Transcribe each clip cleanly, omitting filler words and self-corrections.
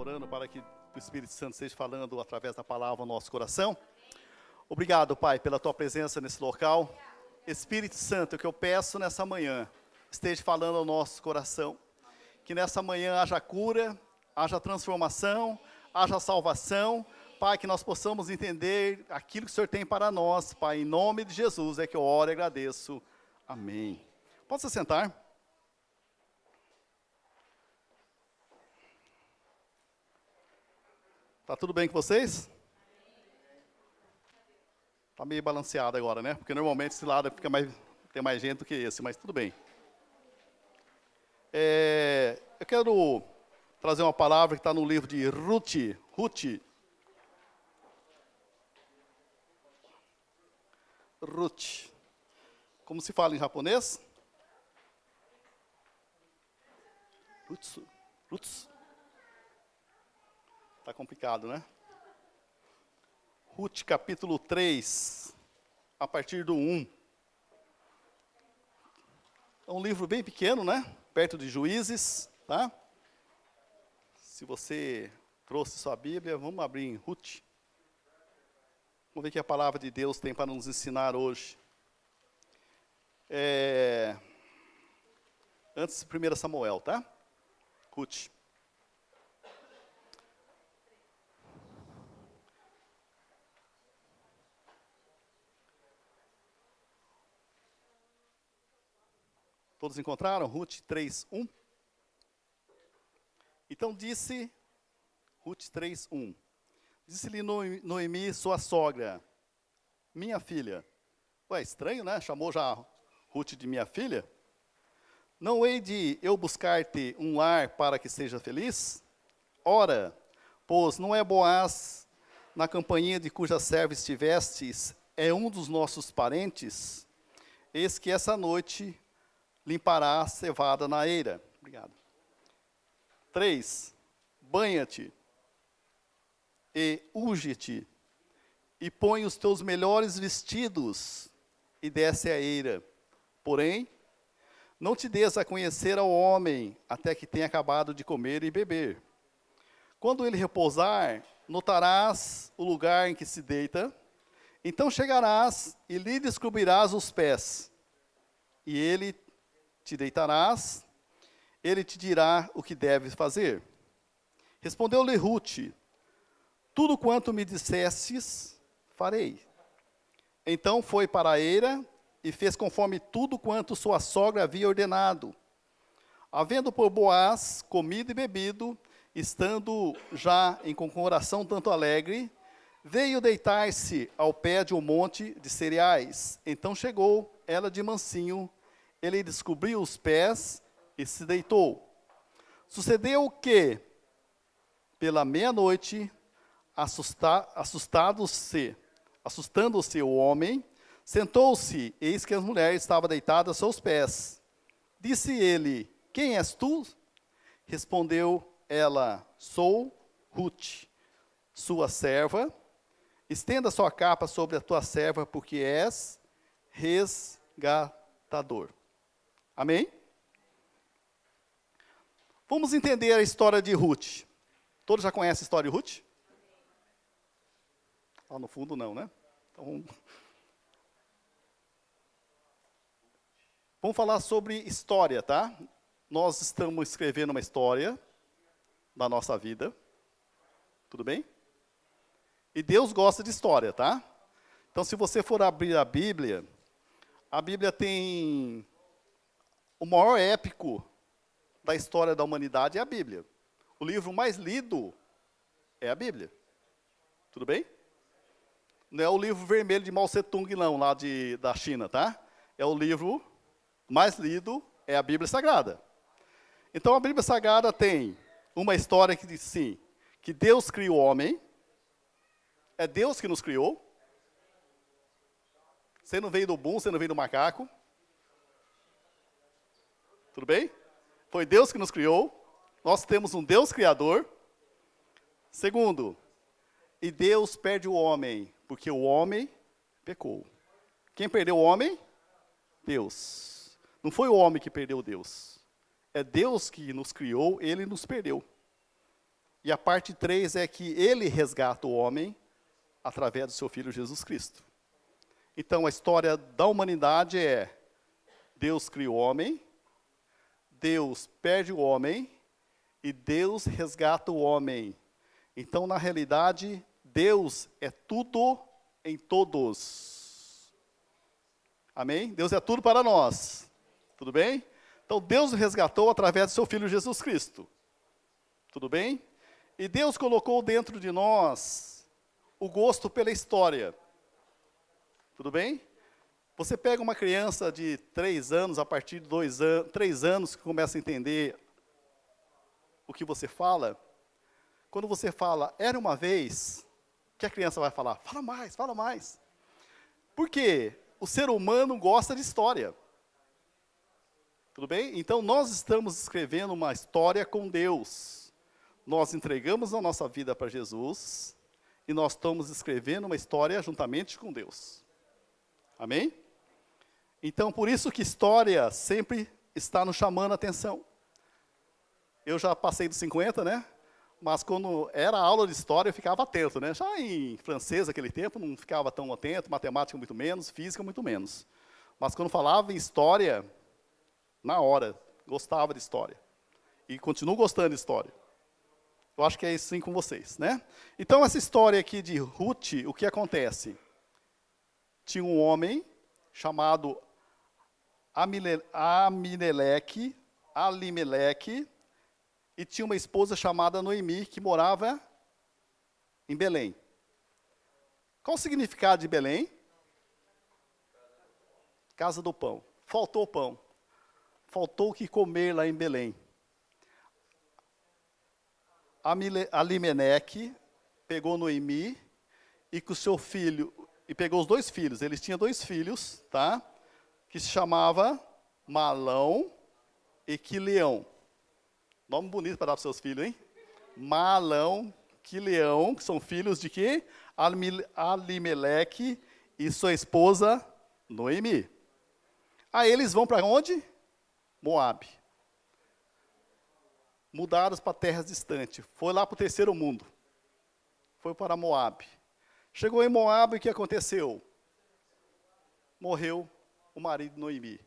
orando para que o Espírito Santo esteja falando através da palavra ao nosso coração. Obrigado, Pai, pela Tua presença nesse local. Espírito Santo, o que eu peço nessa manhã, esteja falando ao nosso coração. Que nessa manhã haja cura, haja transformação, haja salvação. Pai, que nós possamos entender aquilo que o Senhor tem para nós. Pai, em nome de Jesus é que eu oro e agradeço. Amém. Pode se sentar. Tá tudo bem com vocês? Tá meio balanceado agora, né? Porque normalmente esse lado tem mais gente do que esse, mas tudo bem. Eu quero trazer uma palavra que está no livro de Ruth. Como se fala em japonês? Ruth. Está complicado, né? Ruth, capítulo 3, a partir do 1. É um livro bem pequeno, né? Perto de Juízes, tá? Se você trouxe sua Bíblia, vamos abrir em Ruth. Vamos ver o que a palavra de Deus tem para nos ensinar hoje. Antes de 1 Samuel, tá? Ruth. Todos encontraram? Ruth 3:1. Então disse, Ruth 3:1. Disse-lhe Noemi, sua sogra, minha filha. Ué, estranho, né? Chamou já Ruth de minha filha. Não hei de eu buscar-te um lar para que seja feliz? Ora, pois não é Boaz, na companhia de cuja serva estivestes, é um dos nossos parentes? Eis que essa noite limpará a cevada na eira. Obrigado. 3. Banha-te e unge-te, e põe os teus melhores vestidos, e desce a eira. Porém, não te des a conhecer ao homem, até que tenha acabado de comer e beber. Quando ele repousar, notarás o lugar em que se deita, então chegarás e lhe descobrirás os pés, e ele te deitarás, ele te dirá o que deves fazer. Respondeu-lhe Ruth, tudo quanto me dissestes, farei. Então foi para a eira e fez conforme tudo quanto sua sogra havia ordenado. Havendo por Boaz comido e bebido, estando já com o coração tanto alegre, veio deitar-se ao pé de um monte de cereais. Então chegou ela de mansinho, ele descobriu os pés e se deitou. Sucedeu que, pela meia-noite, assustando-se o homem, sentou-se, eis que a mulher estava deitada a seus pés. Disse ele, quem és tu? Respondeu ela, sou Ruth, sua serva. Estenda sua capa sobre a tua serva, porque és resgatador. Amém? Vamos entender a história de Ruth. Todos já conhecem a história de Ruth? Lá no fundo não, né? Então, vamos falar sobre história, tá? Nós estamos escrevendo uma história da nossa vida. Tudo bem? E Deus gosta de história, tá? Então, se você for abrir a Bíblia tem o maior épico da história da humanidade é a Bíblia. O livro mais lido é a Bíblia. Tudo bem? Não é o livro vermelho de Mao Tse-tung, não, lá da China, tá? É o livro mais lido, é a Bíblia Sagrada. Então, a Bíblia Sagrada tem uma história que diz sim, que Deus criou o homem, é Deus que nos criou. Você não veio do boom, você não veio do macaco. Tudo bem? Foi Deus que nos criou. Nós temos um Deus criador. Segundo, e Deus perde o homem, porque o homem pecou. Quem perdeu o homem? Deus. Não foi o homem que perdeu Deus. É Deus que nos criou, Ele nos perdeu. E a parte 3 é que ele resgata o homem através do seu Filho Jesus Cristo. Então, a história da humanidade é: Deus cria o homem, Deus perde o homem e Deus resgata o homem. Então, na realidade, Deus é tudo em todos. Amém? Deus é tudo para nós. Tudo bem? Então, Deus resgatou através do seu Filho Jesus Cristo. Tudo bem? E Deus colocou dentro de nós o gosto pela história. Tudo bem? Você pega uma criança de 3 anos, a partir de 3 anos, que começa a entender o que você fala. Quando você fala, era uma vez, o que a criança vai falar? Fala mais, fala mais. Por quê? O ser humano gosta de história. Tudo bem? Então, nós estamos escrevendo uma história com Deus. Nós entregamos a nossa vida para Jesus e nós estamos escrevendo uma história juntamente com Deus. Amém? Então, por isso que história sempre está nos chamando a atenção. Eu já passei dos 50, né? Mas quando era aula de história, eu ficava atento, né? Já em francês, naquele tempo, não ficava tão atento, matemática muito menos, física muito menos. Mas quando falava em história, na hora, gostava de história. E continuo gostando de história. Eu acho que é assim com vocês, né? Então, essa história aqui de Ruth, o que acontece? Tinha um homem chamado Amileleque, e tinha uma esposa chamada Noemi, que morava em Belém. Qual o significado de Belém? Casa do pão. Faltou pão. Faltou o que comer lá em Belém. Alimeneque pegou Noemi e com o seu filho, e pegou os 2 filhos. Eles tinham 2 filhos, tá? Que se chamava Malão e Quileão. Nome bonito para dar para os seus filhos, hein? Malão, Quileão, que são filhos de quê? Alimeleque e sua esposa Noemi. Aí eles vão para onde? Moabe. Mudaram para terras distantes. Foi lá para o terceiro mundo. Foi para Moabe. Chegou em Moabe, o que aconteceu? Morreu o marido de Noemi.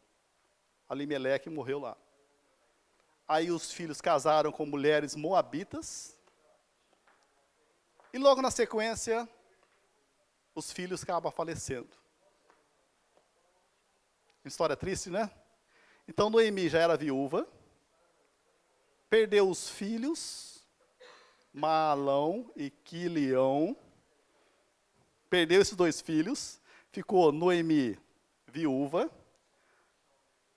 Alimeleque morreu lá. Aí os filhos casaram com mulheres moabitas. E logo na sequência, os filhos acabam falecendo. História triste, né? Então Noemi já era viúva. Perdeu os filhos, Malão e Quileão. Perdeu esses 2 filhos. Ficou Noemi viúva,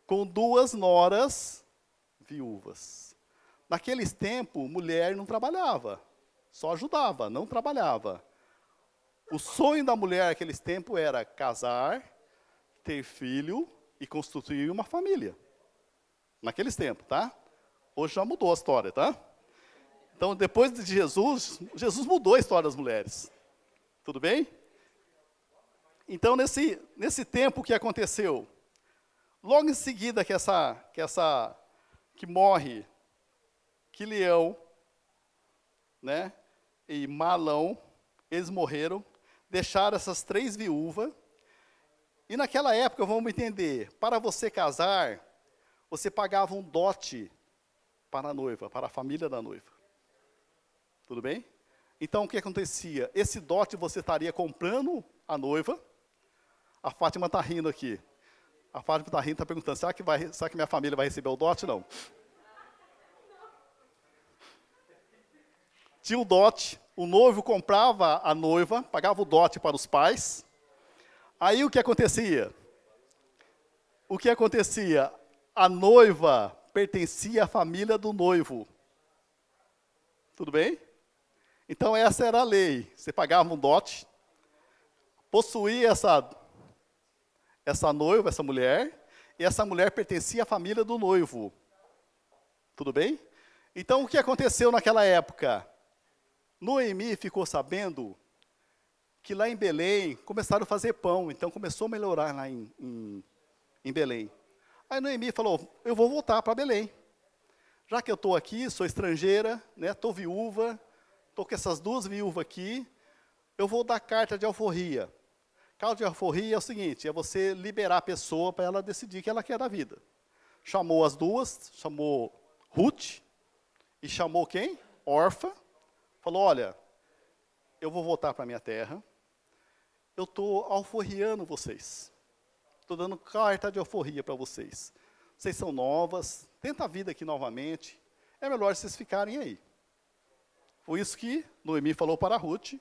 com 2 noras viúvas. Naqueles tempos, mulher não trabalhava, só ajudava, não trabalhava. O sonho da mulher naqueles tempos era casar, ter filho e construir uma família. Naqueles tempos, tá? Hoje já mudou a história, tá? Então, depois de Jesus, Jesus mudou a história das mulheres. Tudo bem? Então, nesse tempo, o que aconteceu? Logo em seguida que morre Quileão, né, e Malão, eles morreram, deixaram essas 3 viúvas. E naquela época, vamos entender, para você casar, você pagava um dote para a noiva, para a família da noiva. Tudo bem? Então, o que acontecia? Esse dote você estaria comprando a noiva. A Fátima está rindo aqui. A Fátima está rindo, está perguntando, será que minha família vai receber o dote? Não. Tinha o dote, o noivo comprava a noiva, pagava o dote para os pais. Aí o que acontecia? A noiva pertencia à família do noivo. Tudo bem? Então essa era a lei. Você pagava um dote, possuía essa noiva, essa mulher, e essa mulher pertencia à família do noivo. Tudo bem? Então o que aconteceu naquela época? Noemi ficou sabendo que lá em Belém começaram a fazer pão, então começou a melhorar lá em Belém. Aí Noemi falou, eu vou voltar para Belém. Já que eu estou aqui, sou estrangeira, né, estou viúva, estou com essas duas viúvas aqui, eu vou dar carta de alforria. Carta de alforria é o seguinte, é você liberar a pessoa para ela decidir o que ela quer da vida. Chamou as duas, chamou Ruth, e chamou quem? Orfa. Falou, olha, eu vou voltar para a minha terra, eu estou alforriando vocês. Estou dando carta de alforria para vocês. Vocês são novas, tenta a vida aqui novamente, é melhor vocês ficarem aí. Foi isso que Noemi falou para Ruth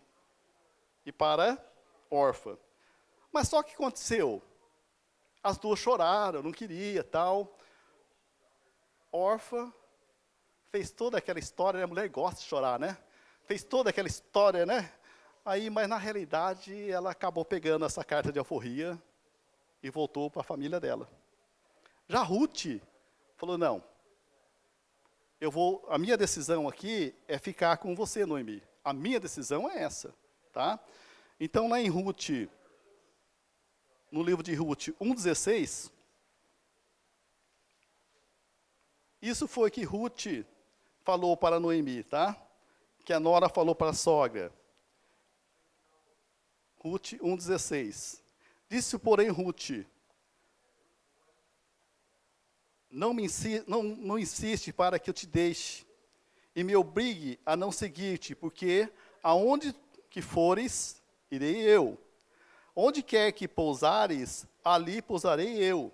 e para Orfa. Mas só que aconteceu? As duas choraram, não queria, tal. Orfa fez toda aquela história, né? A mulher gosta de chorar, né? Fez toda aquela história, né? Aí, mas na realidade, ela acabou pegando essa carta de alforria e voltou para a família dela. Já Ruth falou, não, a minha decisão aqui é ficar com você, Noemi. A minha decisão é essa, tá? Então, lá em Ruth, no livro de Ruth 1,16, isso foi que Ruth falou para Noemi, tá? Que a nora falou para a sogra. Ruth 1,16. Disse, porém, Ruth, não insiste para que eu te deixe e me obrigue a não seguir-te, porque aonde que fores, irei eu. Onde quer que pousares, ali pousarei eu.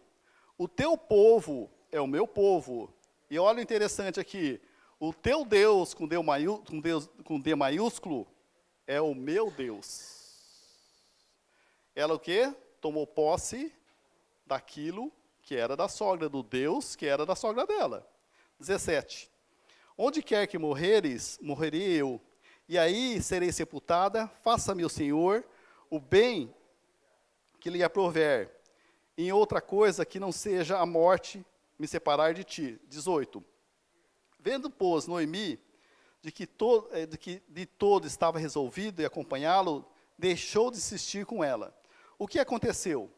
O teu povo é o meu povo. E olha o interessante aqui, o teu Deus, com D maiúsculo, é o meu Deus. Ela o quê? Tomou posse daquilo que era da sogra, do Deus que era da sogra dela. 17. Onde quer que morreres, morrerei eu. E aí serei sepultada, faça-me o Senhor o bem que lhe aprouver. Em outra coisa que não seja a morte me separar de ti. 18. Vendo, pois, Noemi, de que de todo estava resolvido e acompanhá-lo, deixou de insistir com ela. O que aconteceu?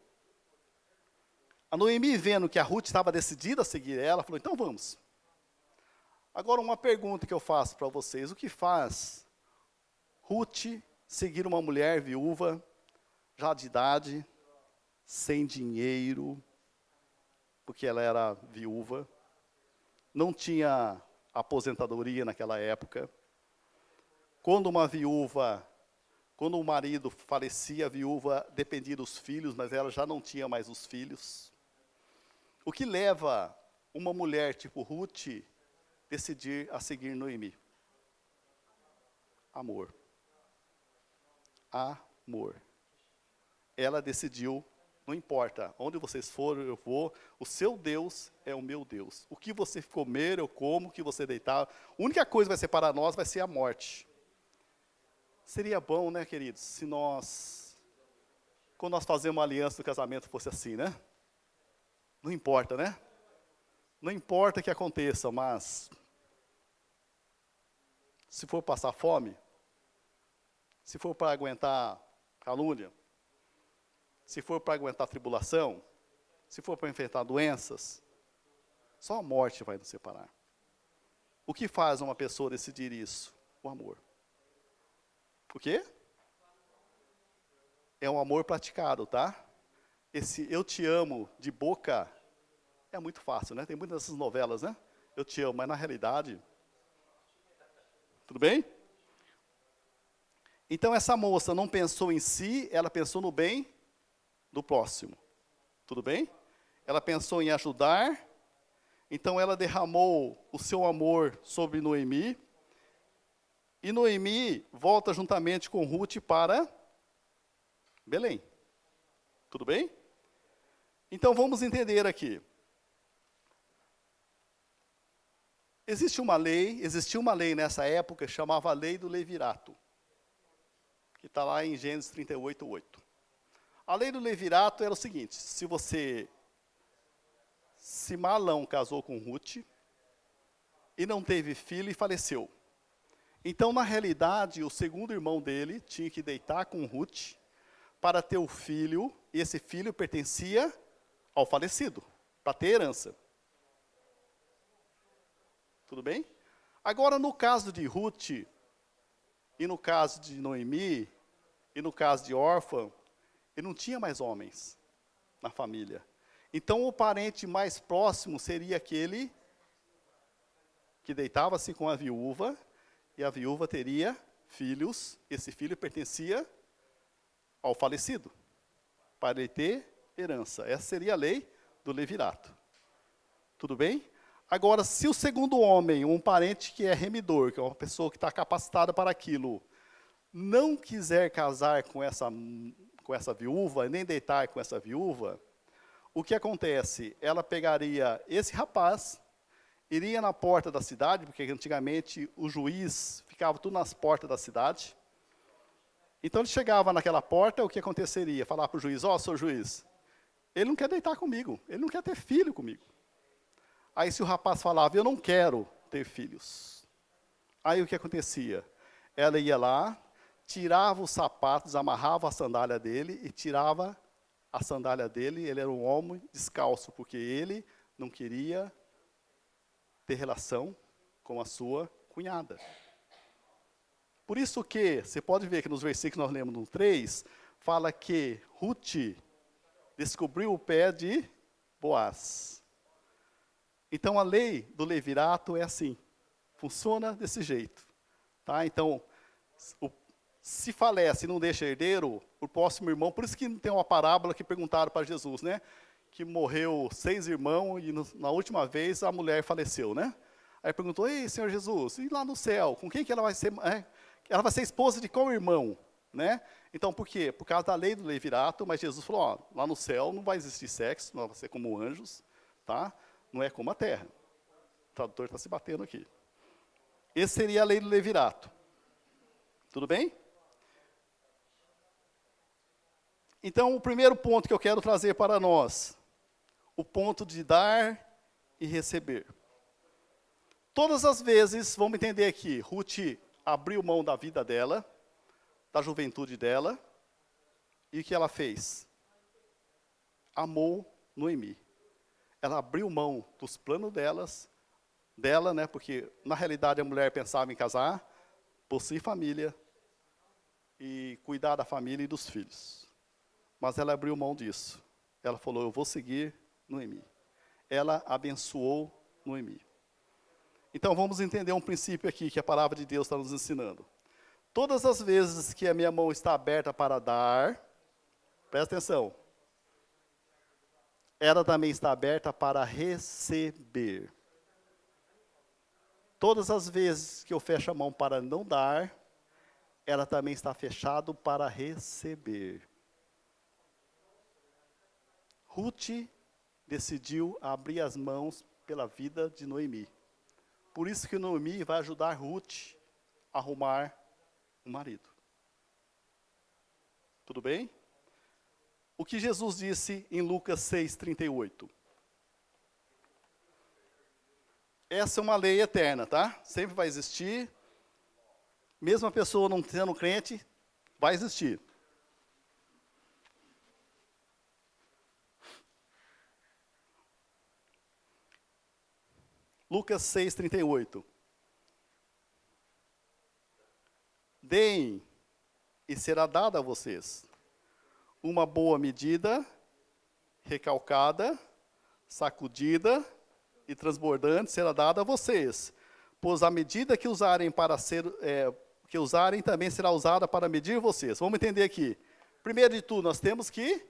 A Noemi, vendo que a Ruth estava decidida a seguir ela, falou, então vamos. Agora, uma pergunta que eu faço para vocês. O que faz Ruth seguir uma mulher viúva, já de idade, sem dinheiro, porque ela era viúva, não tinha aposentadoria naquela época. Quando o marido falecia, a viúva dependia dos filhos, mas ela já não tinha mais os filhos. O que leva uma mulher tipo Ruth decidir a seguir Noemi? Amor. Amor. Ela decidiu, não importa, onde vocês forem, eu vou, o seu Deus é o meu Deus. O que você comer, eu como, o que você deitar, a única coisa que vai separar nós vai ser a morte. Seria bom, né, queridos, se quando nós fazemos uma aliança do casamento, fosse assim, né? Não importa, né? Não importa o que aconteça, mas se for passar fome, se for para aguentar calúnia, se for para aguentar tribulação, se for para enfrentar doenças, só a morte vai nos separar. O que faz uma pessoa decidir isso? O amor. O quê? É um amor praticado, tá? Esse eu te amo de boca é muito fácil, né? Tem muitas dessas novelas, né? Eu te amo, mas na realidade... Tudo bem? Então essa moça não pensou em si, ela pensou no bem do próximo. Tudo bem? Ela pensou em ajudar, então ela derramou o seu amor sobre Noemi, e Noemi volta juntamente com Ruth para Belém. Tudo bem? Então vamos entender aqui. Existia uma lei nessa época, chamava a lei do levirato, que está lá em Gênesis 38:8. A lei do levirato era o seguinte, se Malão casou com Ruth, e não teve filho e faleceu. Então, na realidade, o segundo irmão dele tinha que deitar com Ruth, para ter o filho, e esse filho pertencia ao falecido, para ter herança. Tudo bem? Agora, no caso de Ruth, e no caso de Noemi, e no caso de Orfa, ele não tinha mais homens na família. Então, o parente mais próximo seria aquele que deitava-se com a viúva, e a viúva teria filhos. Esse filho pertencia ao falecido, para ele ter herança. Essa seria a lei do levirato. Tudo bem? Agora, se o segundo homem, um parente que é remidor, que é uma pessoa que está capacitada para aquilo, não quiser casar com essa viúva, nem deitar com essa viúva, o que acontece? Ela pegaria esse rapaz, iria na porta da cidade, porque antigamente o juiz ficava tudo nas portas da cidade. Então ele chegava naquela porta, o que aconteceria? Falar para o juiz, seu juiz, ele não quer deitar comigo, ele não quer ter filho comigo. Aí se o rapaz falava, eu não quero ter filhos. Aí o que acontecia? Ela ia lá, tirava os sapatos, amarrava a sandália dele e tirava a sandália dele. Ele era um homem descalço, porque ele não queria ter relação com a sua cunhada. Por isso que, você pode ver que nos versículos que nós lemos no 3, fala que Ruth descobriu o pé de Boaz. Então, a lei do levirato é assim, funciona desse jeito. Tá? Então, se falece e não deixa herdeiro, o próximo irmão, por isso que tem uma parábola que perguntaram para Jesus, né? Que morreu 6 irmãos e na última vez a mulher faleceu, né? Aí perguntou, ei, Senhor Jesus, e lá no céu, com quem que ela vai ser? Ela vai ser esposa de qual irmão? Né? Então, por quê? Por causa da lei do levirato, mas Jesus falou, lá no céu não vai existir sexo, não vai ser como anjos, tá? Não é como a terra. O tradutor está se batendo aqui. Essa seria a lei do levirato. Tudo bem? Então, o primeiro ponto que eu quero trazer para nós, o ponto de dar e receber. Todas as vezes, vamos entender aqui, Ruth abriu mão da vida dela, da juventude dela, e o que ela fez? Amou Noemi. Ela abriu mão dos planos dela, né, porque na realidade a mulher pensava em casar, possuir família e cuidar da família e dos filhos. Mas ela abriu mão disso. Ela falou, eu vou seguir Noemi. Ela abençoou Noemi. Então vamos entender um princípio aqui que a palavra de Deus está nos ensinando. Todas as vezes que a minha mão está aberta para dar, presta atenção, ela também está aberta para receber. Todas as vezes que eu fecho a mão para não dar, ela também está fechada para receber. Ruth decidiu abrir as mãos pela vida de Noemi. Por isso que Noemi vai ajudar Ruth a arrumar um marido. Tudo bem? O que Jesus disse em Lucas 6:38. Essa é uma lei eterna, tá? Sempre vai existir. Mesmo a pessoa não sendo crente, vai existir. Lucas 6:38. Deem, e será dada a vocês uma boa medida, recalcada, sacudida e transbordante será dada a vocês, pois a medida que usarem também será usada para medir vocês. Vamos entender aqui. Primeiro de tudo, nós temos que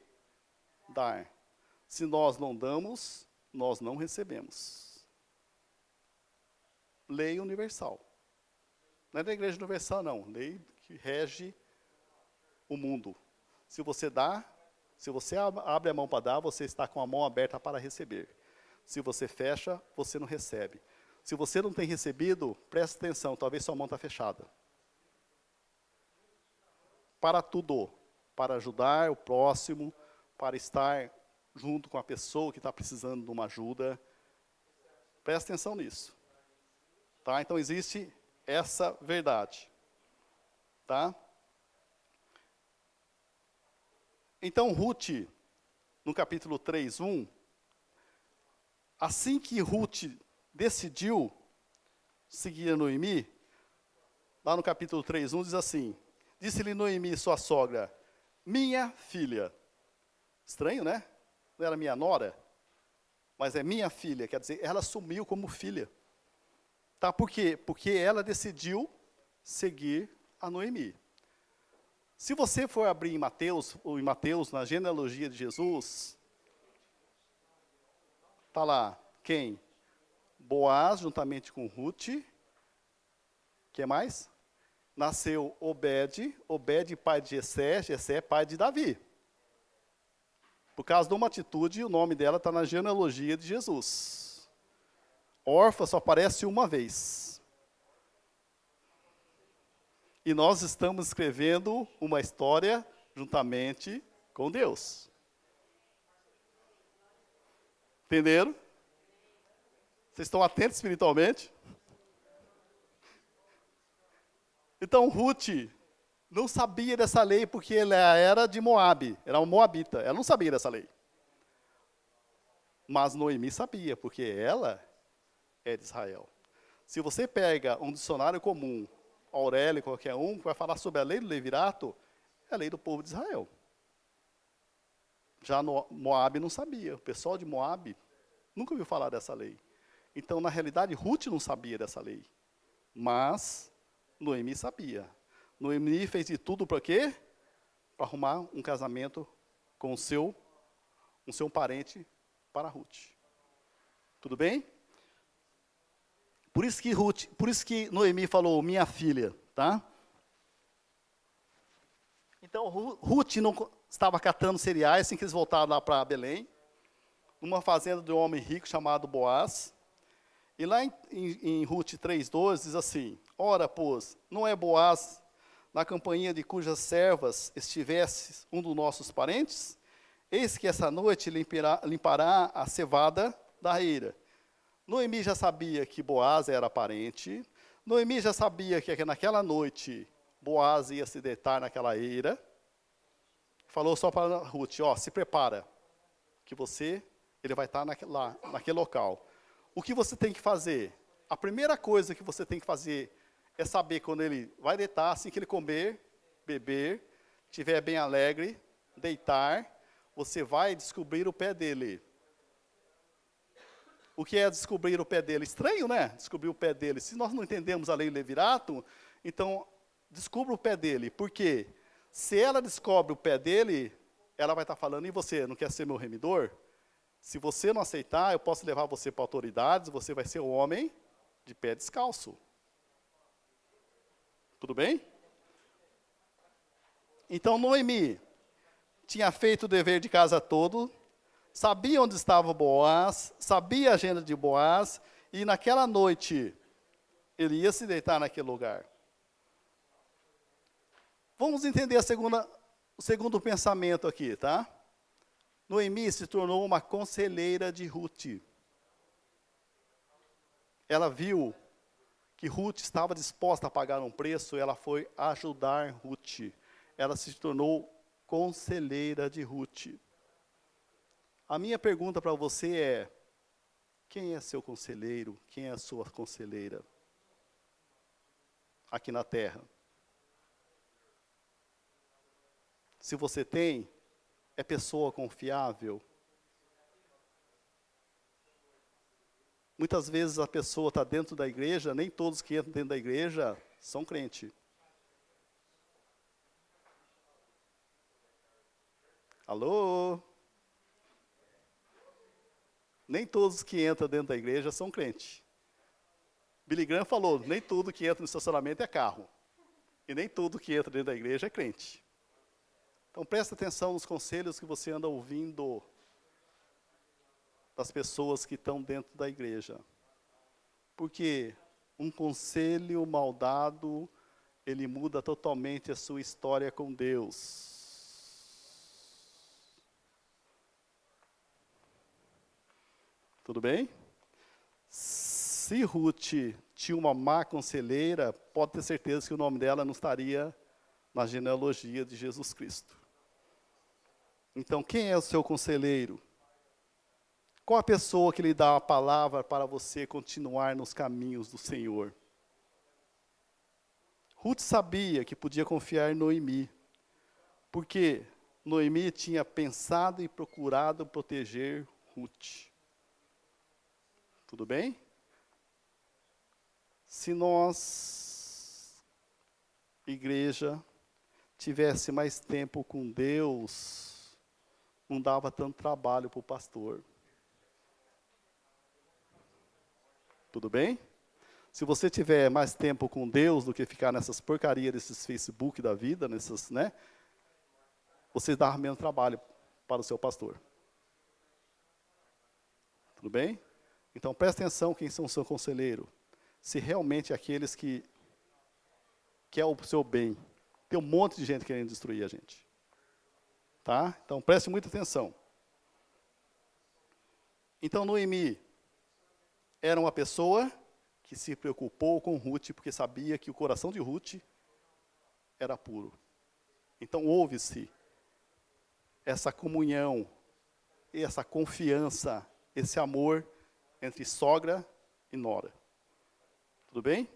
dar. Se nós não damos, nós não recebemos. Lei universal. Não é da Igreja Universal, não. Lei que rege o mundo. Se você dá, se você abre a mão para dar, você está com a mão aberta para receber. Se você fecha, você não recebe. Se você não tem recebido, presta atenção, talvez sua mão está fechada. Para tudo. Para ajudar o próximo, para estar junto com a pessoa que está precisando de uma ajuda. Presta atenção nisso. Tá? Então, existe essa verdade. Tá? Então, Ruth, no capítulo 3:1, assim que Ruth decidiu seguir a Noemi, lá no capítulo 3:1 diz assim: disse-lhe Noemi, sua sogra, minha filha. Estranho, né? Não era minha nora, mas é minha filha, quer dizer, ela assumiu como filha. Tá? Por quê? Porque ela decidiu seguir a Noemi. Se você for abrir em Mateus, na genealogia de Jesus, está lá, quem? Boaz, juntamente com Ruth. Que mais? Nasceu Obed, Obed pai de Jessé, Jessé pai de Davi. Por causa de uma atitude, o nome dela está na genealogia de Jesus. Órfã só aparece uma vez. E nós estamos escrevendo uma história juntamente com Deus. Entenderam? Vocês estão atentos espiritualmente? Então, Ruth não sabia dessa lei porque ela era de Moabe, era uma moabita. Ela não sabia dessa lei. Mas Noemi sabia, porque ela é de Israel. Se você pega um dicionário comum, Aurélio, qualquer um, que vai falar sobre a lei do levirato, é a lei do povo de Israel. Já no Moabe não sabia. O pessoal de Moabe nunca ouviu falar dessa lei. Então, na realidade, Ruth não sabia dessa lei. Mas Noemi sabia. Noemi fez de tudo para quê? Para arrumar um casamento com um seu parente para Ruth. Tudo bem? Por isso que Noemi falou, minha filha, tá? Então, Ruth não estava catando cereais assim que eles voltaram lá para Belém, numa fazenda de um homem rico chamado Boaz. E lá em Ruth 3:12 diz assim, ora, pois, não é Boaz na companhia de cujas servas estivesse um dos nossos parentes? Eis que essa noite limpará a cevada da eira. Noemi já sabia que Boaz era parente. Noemi já sabia que naquela noite Boaz ia se deitar naquela eira. Falou só para Ruth, ó, se prepara, que ele vai estar lá, naquele local. O que você tem que fazer? A primeira coisa que você tem que fazer é saber quando ele vai deitar, assim que ele comer, beber, estiver bem alegre, deitar, você vai descobrir o pé dele. O que é descobrir o pé dele? Estranho, né? Descobrir o pé dele. Se nós não entendemos a lei do levirato, então, descubra o pé dele. Por quê? Se ela descobre o pé dele, ela vai estar falando, e você, não quer ser meu remidor? Se você não aceitar, eu posso levar você para autoridades, você vai ser o homem de pé descalço. Tudo bem? Então, Noemi tinha feito o dever de casa todo, sabia onde estava Boaz, sabia a agenda de Boaz, e naquela noite, ele ia se deitar naquele lugar. Vamos entender o segundo pensamento aqui, tá? Noemi se tornou uma conselheira de Ruth. Ela viu que Ruth estava disposta a pagar um preço, e ela foi ajudar Ruth. Ela se tornou conselheira de Ruth. A minha pergunta para você é, quem é seu conselheiro? Quem é a sua conselheira? Aqui na terra. Se você tem, é pessoa confiável? Muitas vezes a pessoa está dentro da igreja, nem todos que entram dentro da igreja são crente. Alô? Nem todos que entram dentro da igreja são crente. Billy Graham falou, nem tudo que entra no estacionamento é carro. E nem tudo que entra dentro da igreja é crente. Então presta atenção nos conselhos que você anda ouvindo das pessoas que estão dentro da igreja. Porque um conselho mal dado, ele muda totalmente a sua história com Deus. Tudo bem? Se Ruth tinha uma má conselheira, pode ter certeza que o nome dela não estaria na genealogia de Jesus Cristo. Então, quem é o seu conselheiro? Qual a pessoa que lhe dá a palavra para você continuar nos caminhos do Senhor? Ruth sabia que podia confiar em Noemi, porque Noemi tinha pensado e procurado proteger Ruth. Tudo bem? Se nós, igreja, tivesse mais tempo com Deus, não dava tanto trabalho para o pastor. Tudo bem? Se você tiver mais tempo com Deus do que ficar nessas porcarias desses Facebook da vida, nessas, né? Você dá menos trabalho para o seu pastor. Tudo bem? Então presta atenção quem são o seu conselheiro. Se realmente aqueles que quer o seu bem. Tem um monte de gente querendo destruir a gente. Tá? Então preste muita atenção. Então Noemi era uma pessoa que se preocupou com Ruth, porque sabia que o coração de Ruth era puro. Então houve-se essa comunhão, essa confiança, esse amor entre sogra e nora. Tudo bem?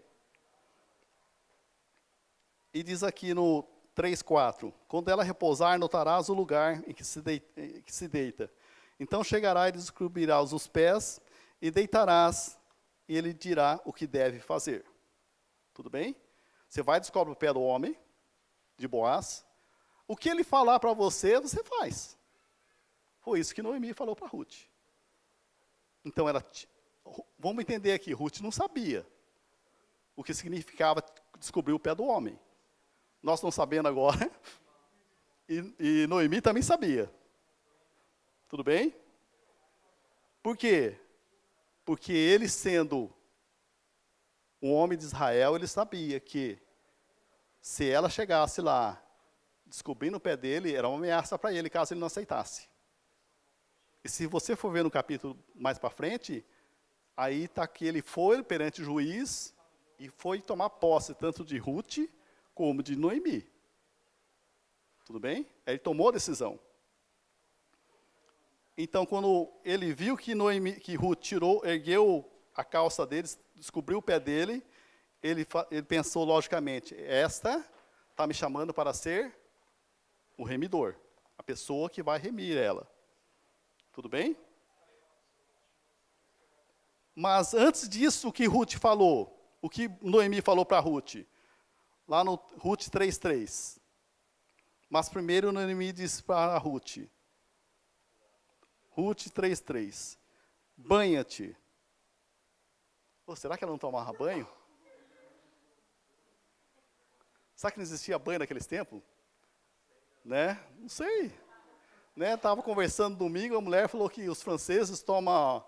E diz aqui no 3:4, quando ela repousar, notarás o lugar em que se deita. Então chegará e descobrirá os pés, e deitarás, e ele dirá o que deve fazer. Tudo bem? Você vai descobrir o pé do homem, de Boaz. O que ele falar para você, você faz. Foi isso que Noemi falou para Ruth. Então, vamos entender aqui, Ruth não sabia o que significava descobrir o pé do homem. Nós estamos sabendo agora, e Noemi também sabia. Tudo bem? Por quê? Porque ele, sendo um homem de Israel, ele sabia que se ela chegasse lá, descobrindo o pé dele, era uma ameaça para ele, caso ele não aceitasse. E se você for ver no capítulo mais para frente, aí está que ele foi perante o juiz e foi tomar posse tanto de Ruth como de Noemi. Tudo bem? Aí ele tomou a decisão. Então, quando ele viu que Ruth ergueu a calça dele, descobriu o pé dele, ele pensou logicamente, esta está me chamando para ser o remidor, a pessoa que vai remir ela. Tudo bem? Mas antes disso, o que Ruth falou, o que Noemi falou para Ruth, lá no Ruth 3:3. Mas primeiro Noemi disse para Ruth, Ruth 3:3, banha-te. Será que ela não tomava banho? Será que não existia banho naqueles tempos? Né? Não sei. Né? Estava conversando domingo, a mulher falou que os franceses tomam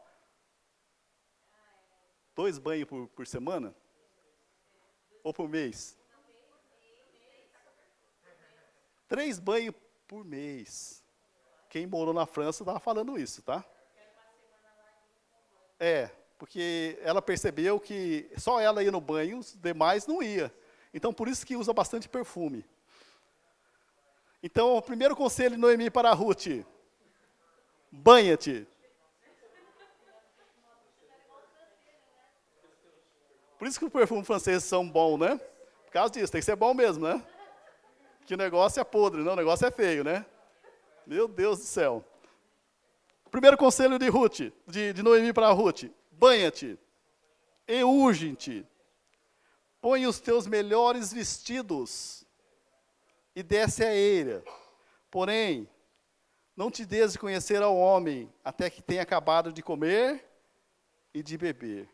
2 banhos por semana? Ou por mês? 3 banhos por mês. Quem morou na França estava falando isso, tá? Porque ela percebeu que só ela ia no banho, os demais não ia. Então, por isso que usa bastante perfume. Então, o primeiro conselho de Noemi para Ruth, banha-te. Por isso que os perfumes franceses são bons, né? Por causa disso, tem que ser bom mesmo, né? Que o negócio é podre, não, o negócio é feio, né? Meu Deus do céu. Primeiro conselho de Ruth, de Noemi para Ruth, banha-te, e unge-te, põe os teus melhores vestidos, e desce a eira. Porém, não te des de conhecer ao homem, até que tenha acabado de comer e de beber.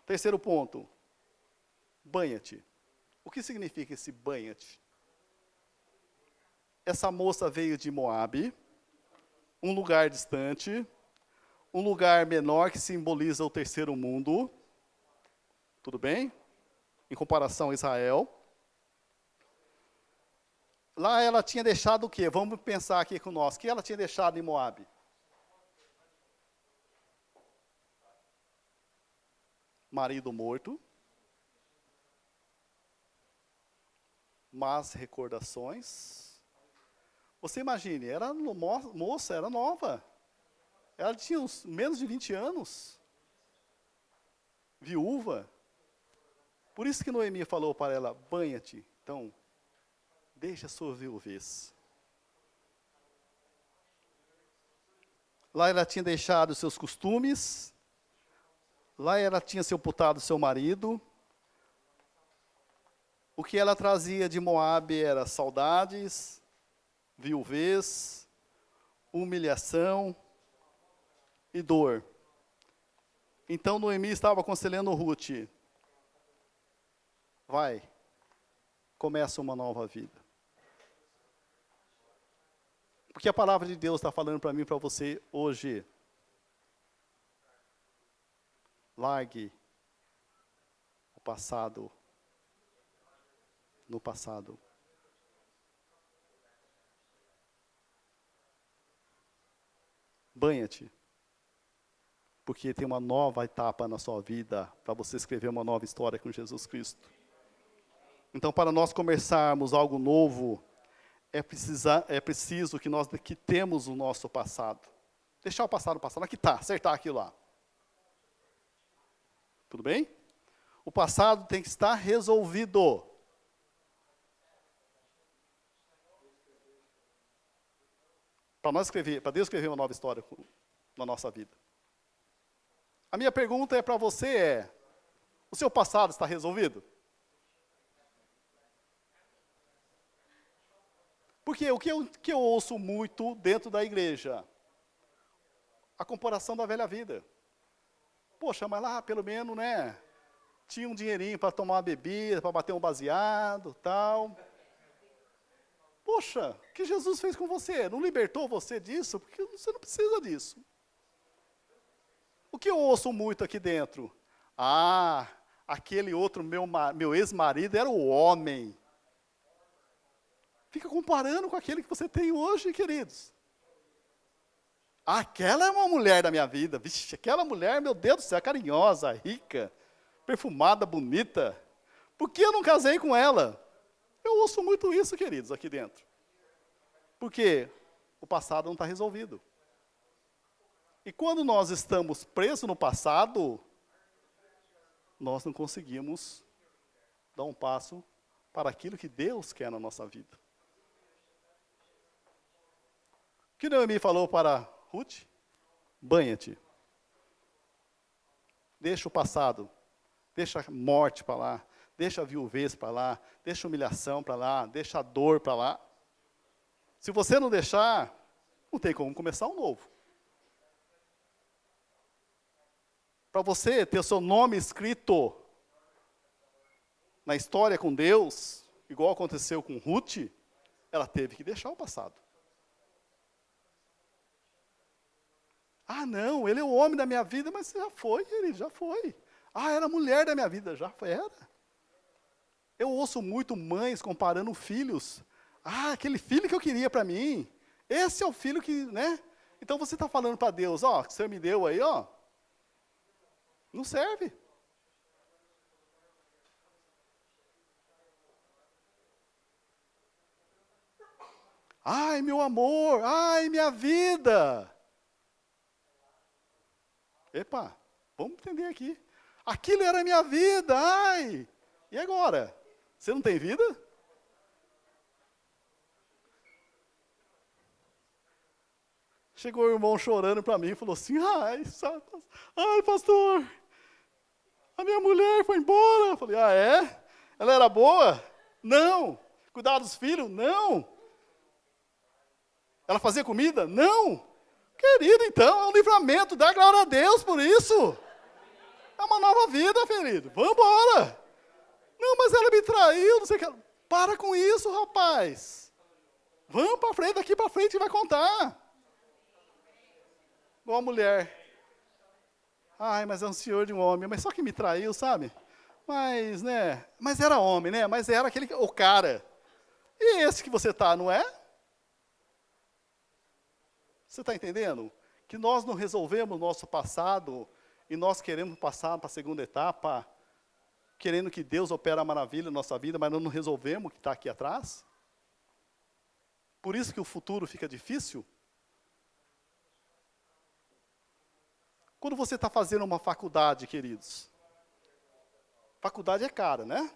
Terceiro ponto, banha-te. O que significa esse banha-te? Essa moça veio de Moabe, um lugar distante, um lugar menor que simboliza o terceiro mundo. Tudo bem? Em comparação a Israel. Lá ela tinha deixado o quê? Vamos pensar aqui com nós. O que ela tinha deixado em Moabe? Marido morto. Más recordações. Você imagine, era moça, era nova. Ela tinha menos de 20 anos. Viúva. Por isso que Noemi falou para ela, banha-te. Então, deixa a sua viuvez. Lá ela tinha deixado os seus costumes, lá ela tinha sepultado seu marido. O que ela trazia de Moabe era saudades, viuvez, humilhação e dor. Então Noemi estava aconselhando Ruth, vai, começa uma nova vida. Porque a palavra de Deus está falando para mim e para você hoje. Largue o passado no passado. Banha-te. Porque tem uma nova etapa na sua vida para você escrever uma nova história com Jesus Cristo. Então, para nós começarmos algo novo, é preciso que nós quitemos o nosso passado. Deixar o passado no passado, aqui está, acertar aquilo lá. Tudo bem? O passado tem que estar resolvido. Para Deus escrever uma nova história na nossa vida. A minha pergunta para você é, o seu passado está resolvido? Porque o que eu ouço muito dentro da igreja? A comparação da velha vida. Poxa, mas lá pelo menos, né? Tinha um dinheirinho para tomar uma bebida, para bater um baseado, tal. Poxa, o que Jesus fez com você? Não libertou você disso? Porque você não precisa disso. O que eu ouço muito aqui dentro? Ah, aquele outro meu ex-marido era o homem. Fica comparando com aquele que você tem hoje, queridos. Aquela é uma mulher da minha vida. Vixe, aquela mulher, meu Deus do céu, carinhosa, rica, perfumada, bonita. Por que eu não casei com ela? Eu ouço muito isso, queridos, aqui dentro. Porque o passado não está resolvido. E quando nós estamos presos no passado, nós não conseguimos dar um passo para aquilo que Deus quer na nossa vida. O que Noemi falou para Ruth? Banha-te. Deixa o passado. Deixa a morte para lá. Deixa a viuvez para lá. Deixa a humilhação para lá. Deixa a dor para lá. Se você não deixar, não tem como começar um novo. Para você ter o seu nome escrito na história com Deus, igual aconteceu com Ruth, ela teve que deixar o passado. Ah, não, ele é o homem da minha vida, mas já foi, querido, já foi. Ah, era a mulher da minha vida, já foi, era. Eu ouço muito mães comparando filhos. Ah, aquele filho que eu queria para mim, esse é o filho que, né? Então você está falando para Deus, ó, que você me deu aí, ó, não serve. Ai, meu amor, ai, minha vida. Epa, vamos entender aqui. Aquilo era a minha vida, ai. E agora? Você não tem vida? Chegou o irmão chorando para mim e falou assim, ai, pastor, a minha mulher foi embora. Eu falei, ah, é? Ela era boa? Não. Cuidar dos filhos? Não. Ela fazia comida? Não. Querido, então, é um livramento, dá glória a Deus por isso. É uma nova vida, querido. Vamos embora. Não, mas ela me traiu, não sei o que. Para com isso, rapaz. Vamos para frente, daqui para frente vai contar. Igual a mulher. Ai, mas é um senhor de um homem, mas só que me traiu, sabe? Mas, né? Mas era homem, né? Mas era o cara. E esse que você tá, não é? Você está entendendo? Que nós não resolvemos o nosso passado e nós queremos passar para a segunda etapa, querendo que Deus opere a maravilha na nossa vida, mas não resolvemos o que está aqui atrás? Por isso que o futuro fica difícil? Quando você está fazendo uma faculdade, queridos, Faculdade é cara, né?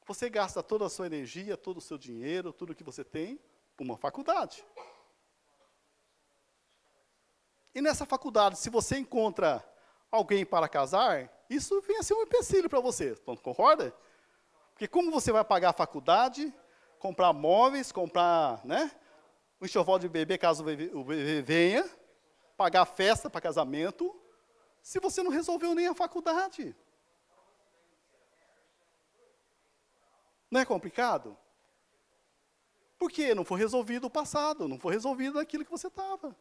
Você gasta toda a sua energia, todo o seu dinheiro, tudo que você tem, para uma faculdade. E nessa faculdade, se você encontra alguém para casar, isso vem a ser um empecilho para você, não concorda? Porque como você vai pagar a faculdade, comprar móveis, comprar, né, um enxoval de bebê, caso o bebê venha, pagar a festa para casamento, se você não resolveu nem a faculdade? Não é complicado? Por quê? Não foi resolvido o passado, não foi resolvido aquilo que você estava.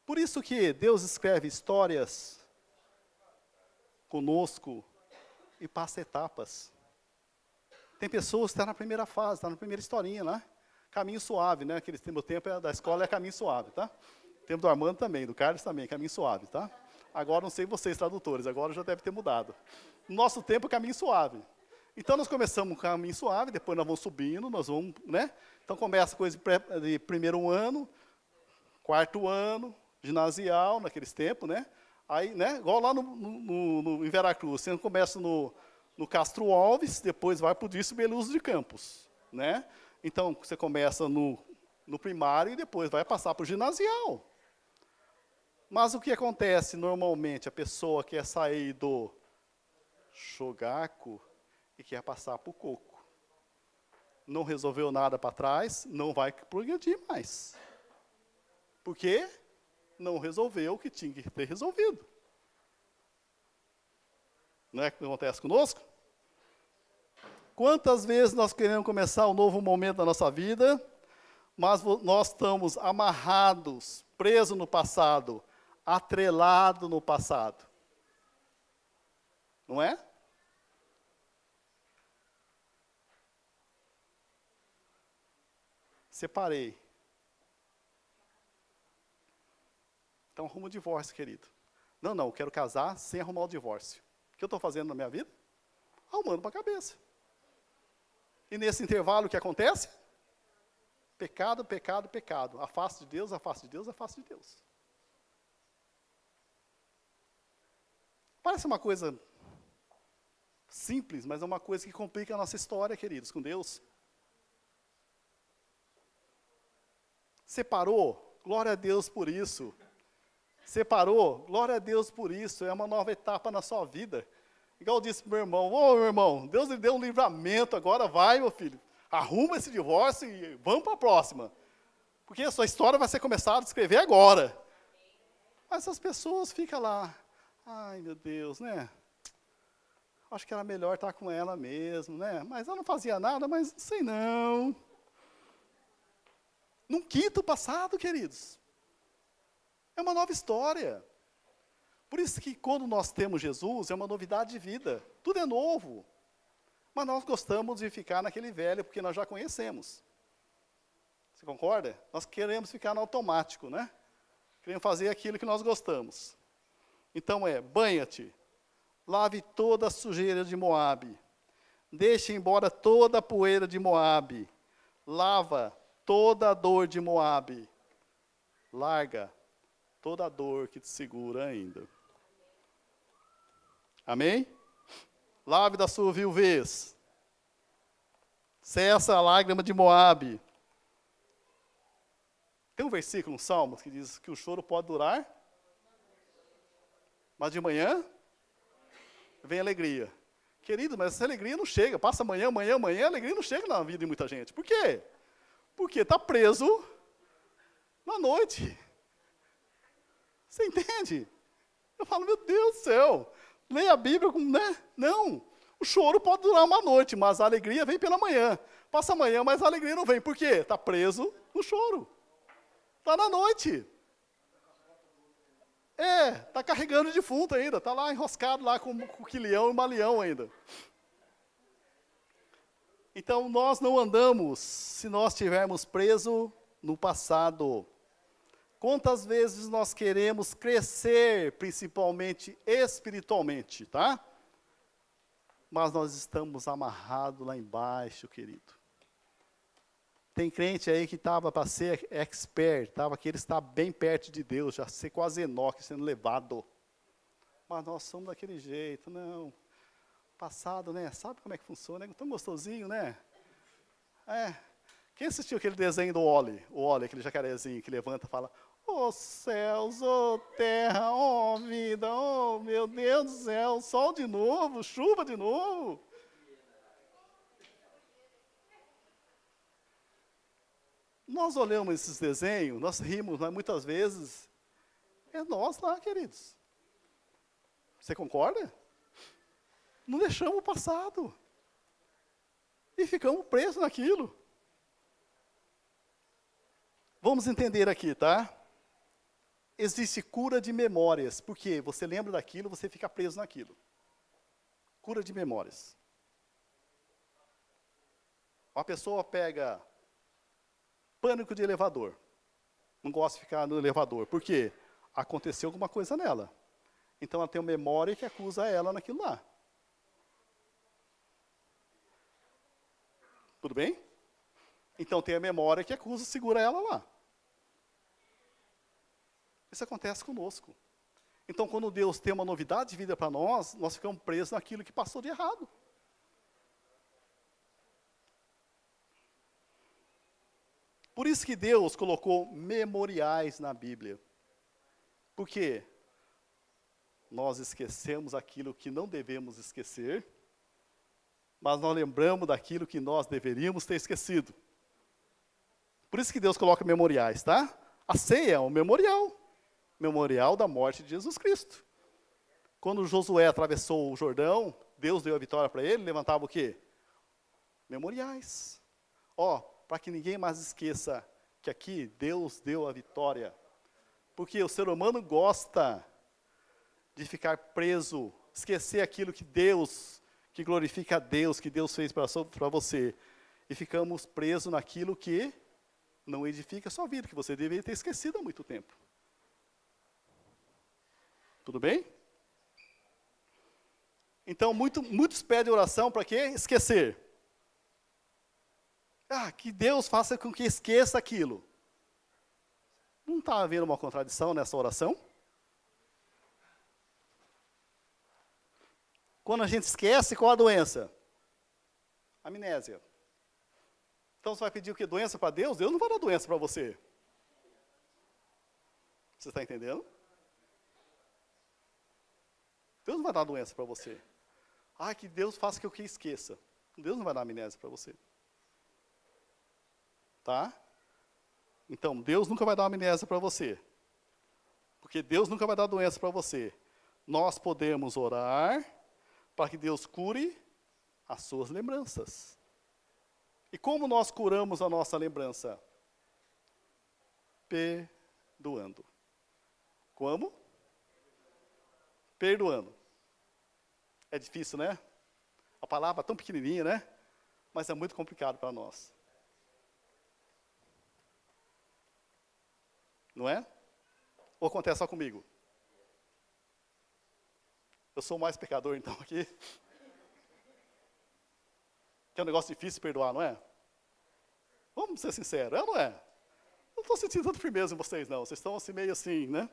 Por isso que Deus escreve histórias conosco e passa etapas. Tem pessoas que estão na primeira fase, estão na primeira historinha, né? Caminho suave, né? Meu tempo da escola é caminho suave, tá? O tempo do Armando também, do Carlos também, caminho suave, tá? Agora não sei vocês, tradutores, agora já deve ter mudado. No nosso tempo é caminho suave. Então nós começamos com caminho suave, depois nós vamos subindo, nós vamos, né? Então começa coisa de primeiro ano, quarto ano, ginasial, naqueles tempos, né? Aí, né? Igual lá em Veracruz, você começa no Castro Alves, depois vai para o Dício Beluso de Campos, né? Então, você começa no primário e depois vai passar para o ginasial. Mas o que acontece normalmente? A pessoa quer sair do chogaco e quer passar para o coco. Não resolveu nada para trás, não vai progredir mais. Por quê? Não resolveu o que tinha que ter resolvido. Não é o que acontece conosco? Quantas vezes nós queremos começar um novo momento da nossa vida, mas nós estamos amarrados, presos no passado, atrelados no passado. Não é? Separei. Então arruma o divórcio, querido. Não, eu quero casar sem arrumar o divórcio. O que eu estou fazendo na minha vida? Arrumando para a cabeça. E nesse intervalo o que acontece? Pecado, pecado, pecado. Afaste de Deus, afaste de Deus, afaste de Deus. Parece uma coisa simples, mas é uma coisa que complica a nossa história, queridos, com Deus. Separou? Glória a Deus por isso. Separou? Glória a Deus por isso. É uma nova etapa na sua vida. Igual eu disse para meu irmão, meu irmão, Deus lhe deu um livramento, agora vai, meu filho. Arruma esse divórcio e vamos para a próxima. Porque a sua história vai ser começada a escrever agora. Mas as pessoas ficam lá, ai meu Deus, né? Acho que era melhor estar com ela mesmo, né? Mas ela não fazia nada, mas não sei não. Não quita o passado, queridos. É uma nova história. Por isso que quando nós temos Jesus, é uma novidade de vida. Tudo é novo. Mas nós gostamos de ficar naquele velho, porque nós já conhecemos. Você concorda? Nós queremos ficar no automático, né? Queremos fazer aquilo que nós gostamos. Então banha-te, lave toda a sujeira de Moabe, deixe embora toda a poeira de Moabe, lava toda a dor de Moabe, larga toda a dor que te segura ainda. Amém? Lave da sua viuvez. Cessa a lágrima de Moabe. Tem um versículo no Salmos que diz que o choro pode durar, mas de manhã vem alegria. Querido, mas essa alegria não chega. Passa amanhã, a alegria não chega na vida de muita gente. Por quê? Porque está preso na noite. Você entende? Eu falo, meu Deus do céu, leia a Bíblia, né? Não, o choro pode durar uma noite, mas a alegria vem pela manhã. Passa amanhã, mas a alegria não vem. Por quê? Está preso no choro. Está na noite. Está carregando defunto ainda, está lá enroscado lá com o quilião e malião ainda. Então, nós não andamos se nós estivermos presos no passado. Quantas vezes nós queremos crescer, principalmente espiritualmente, tá? Mas nós estamos amarrados lá embaixo, querido. Tem crente aí que estava para ser expert, estava que ele está bem perto de Deus, já ser quase Enoque sendo levado. mas nós somos daquele jeito, não. Passado, né? Sabe como é que funciona? É tão gostosinho, né? É. Quem assistiu aquele desenho do Wall-E? O Wall-E, aquele jacarezinho que levanta e fala, ô céus, ô terra, ô vida, ô meu Deus do céu, sol de novo, chuva de novo. Nós olhamos esses desenhos, nós rimos, mas muitas vezes é nós lá, queridos. Você concorda? Não deixamos o passado. E ficamos presos naquilo. Vamos entender aqui, tá? Existe cura de memórias, porque você lembra daquilo, você fica preso naquilo. Cura de memórias. Uma pessoa pega pânico de elevador. Não gosta de ficar no elevador. Por quê? Aconteceu alguma coisa nela. Então ela tem uma memória que acusa ela naquilo lá. Tudo bem? Então tem a memória que acusa, segura ela lá. Isso acontece conosco. Então quando Deus tem uma novidade de vida para nós, nós ficamos presos naquilo que passou de errado. Por isso que Deus colocou memoriais na Bíblia. Por quê? Nós esquecemos aquilo que não devemos esquecer, mas nós lembramos daquilo que nós deveríamos ter esquecido. Por isso que Deus coloca memoriais, tá? A ceia é um memorial. Memorial da morte de Jesus Cristo. Quando Josué atravessou o Jordão, Deus deu a vitória para ele, levantava o quê? Memoriais. Ó, para que ninguém mais esqueça que aqui Deus deu a vitória. Porque o ser humano gosta de ficar preso, esquecer aquilo que Deus, que glorifica a Deus, que Deus fez para você. E ficamos presos naquilo que não edifica a sua vida, que você deveria ter esquecido há muito tempo. Tudo bem? Então, muitos pedem oração para quê? Esquecer. Que Deus faça com que esqueça aquilo. Não está havendo uma contradição nessa oração? Quando a gente esquece, qual a doença? Amnésia. Então você vai pedir o que? Doença para Deus? Deus não vai dar doença para você. Você está entendendo? Deus não vai dar doença para você. Que Deus faça que eu esqueça. Deus não vai dar amnésia para você. Tá? Então, Deus nunca vai dar amnésia para você. Porque Deus nunca vai dar doença para você. Nós podemos orar para que Deus cure as suas lembranças. E como nós curamos a nossa lembrança? Perdoando. Como? Perdoando. É difícil, né? A palavra é tão pequenininha, né? Mas é muito complicado para nós. Não é? Ou acontece só comigo? Eu sou o mais pecador, então, aqui. Que é um negócio difícil de perdoar, não é? Vamos ser sinceros, não é? Não estou sentindo tanta firmeza em vocês, não. Vocês estão assim, meio assim, né?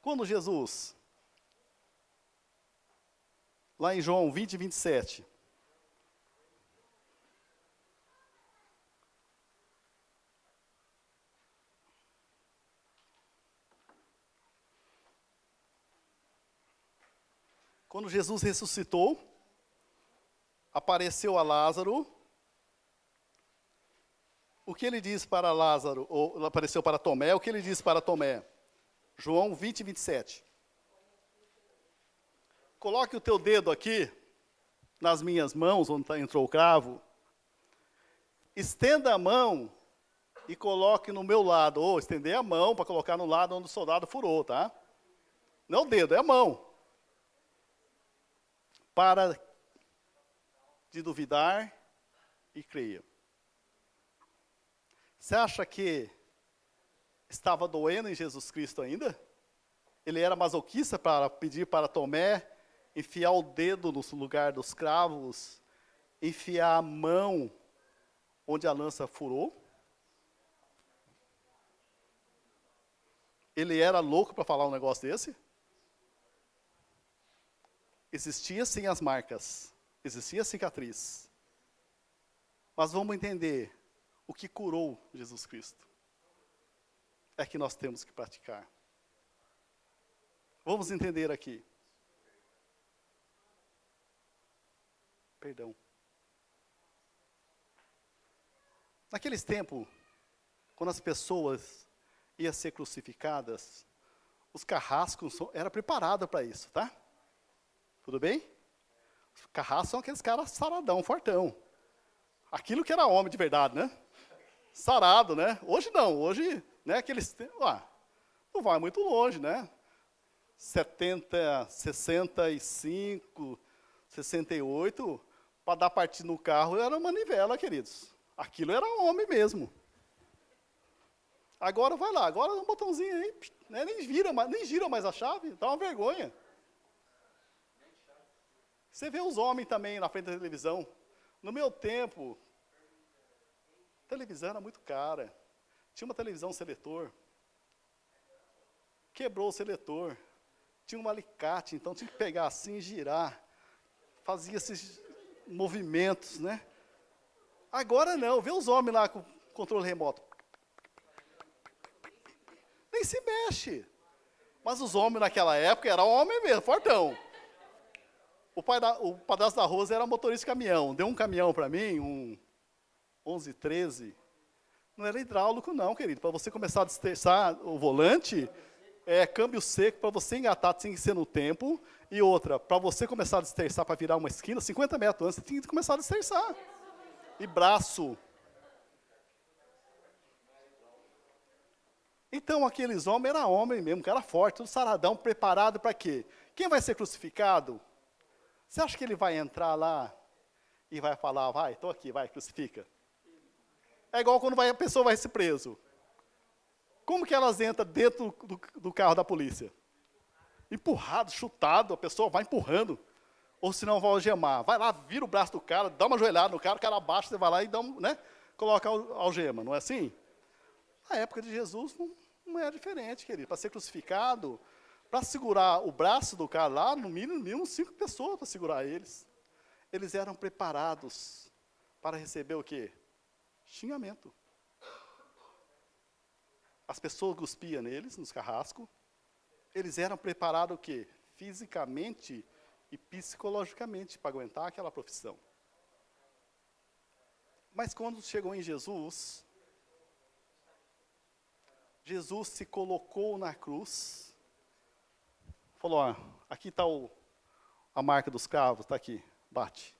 Quando Jesus, lá em João 20, 27, quando Jesus ressuscitou, apareceu a Lázaro. O que ele diz para Lázaro, ou apareceu para Tomé, o que ele diz para Tomé? João 20, 27. Coloque o teu dedo aqui, nas minhas mãos, onde entrou o cravo. Estenda a mão e coloque no meu lado. Ou estender a mão para colocar no lado onde o soldado furou, tá? Não o dedo, é a mão. Para de duvidar e creia. Você acha que estava doendo em Jesus Cristo ainda? Ele era masoquista para pedir para Tomé enfiar o dedo no lugar dos cravos, enfiar a mão onde a lança furou? ele era louco para falar um negócio desse? Existia sim as marcas, existia a cicatriz. Mas vamos entender, o que curou Jesus Cristo é que nós temos que praticar. Vamos entender aqui. Perdão. Naqueles tempos, quando as pessoas iam ser crucificadas, os carrascos eram preparados para isso, tá? Tudo bem? Os carrascos são aqueles caras saradão, fortão. Aquilo que era homem de verdade, né? Sarado, né? Hoje não, hoje, né, aqueles... não vai muito longe, né? 70, 65, 68, para dar partida no carro era manivela, queridos. Aquilo era homem mesmo. Agora vai lá, agora um botãozinho aí, né, nem gira mais a chave, dá uma vergonha. Você vê os homens também na frente da televisão. No meu tempo, a televisão era muito cara. Tinha uma televisão seletor. Quebrou o seletor. Tinha um alicate, então tinha que pegar assim e girar. Fazia esses movimentos, né? Agora não, vê os homens lá com controle remoto. Nem se mexe. Mas os homens naquela época eram homem mesmo, fortão. O padrasto da Rosa era motorista de caminhão. Deu um caminhão para mim, um 1113. Não era hidráulico não, querido. Para você começar a desterçar o volante, câmbio seco, para você engatar tinha que ser no tempo. E outra, para você começar a desterçar para virar uma esquina, 50 metros antes, você tinha que começar a desterçar. E braço. Então, aqueles homens eram homens mesmo, cara forte, tudo saradão, preparado para quê? Quem vai ser crucificado? Você acha que ele vai entrar lá e vai falar, vai, estou aqui, vai, crucifica? É igual quando a pessoa vai ser preso. Como que elas entram dentro do carro da polícia? Empurrado, chutado, a pessoa vai empurrando. Ou senão vai algemar. Vai lá, vira o braço do cara, dá uma joelhada no cara, o cara abaixa, você vai lá e dá coloca a algema, não é assim? Na época de Jesus não é diferente, querido. Para ser crucificado, para segurar o braço do cara lá, no mínimo 5 pessoas para segurar eles. Eles eram preparados para receber o quê? Xingamento. As pessoas cuspiam neles, nos carrascos. Eles eram preparados o quê? Fisicamente e psicologicamente para aguentar aquela profissão. Mas quando chegou em Jesus, Jesus se colocou na cruz, falou, aqui está a marca dos cravos, está aqui, bate.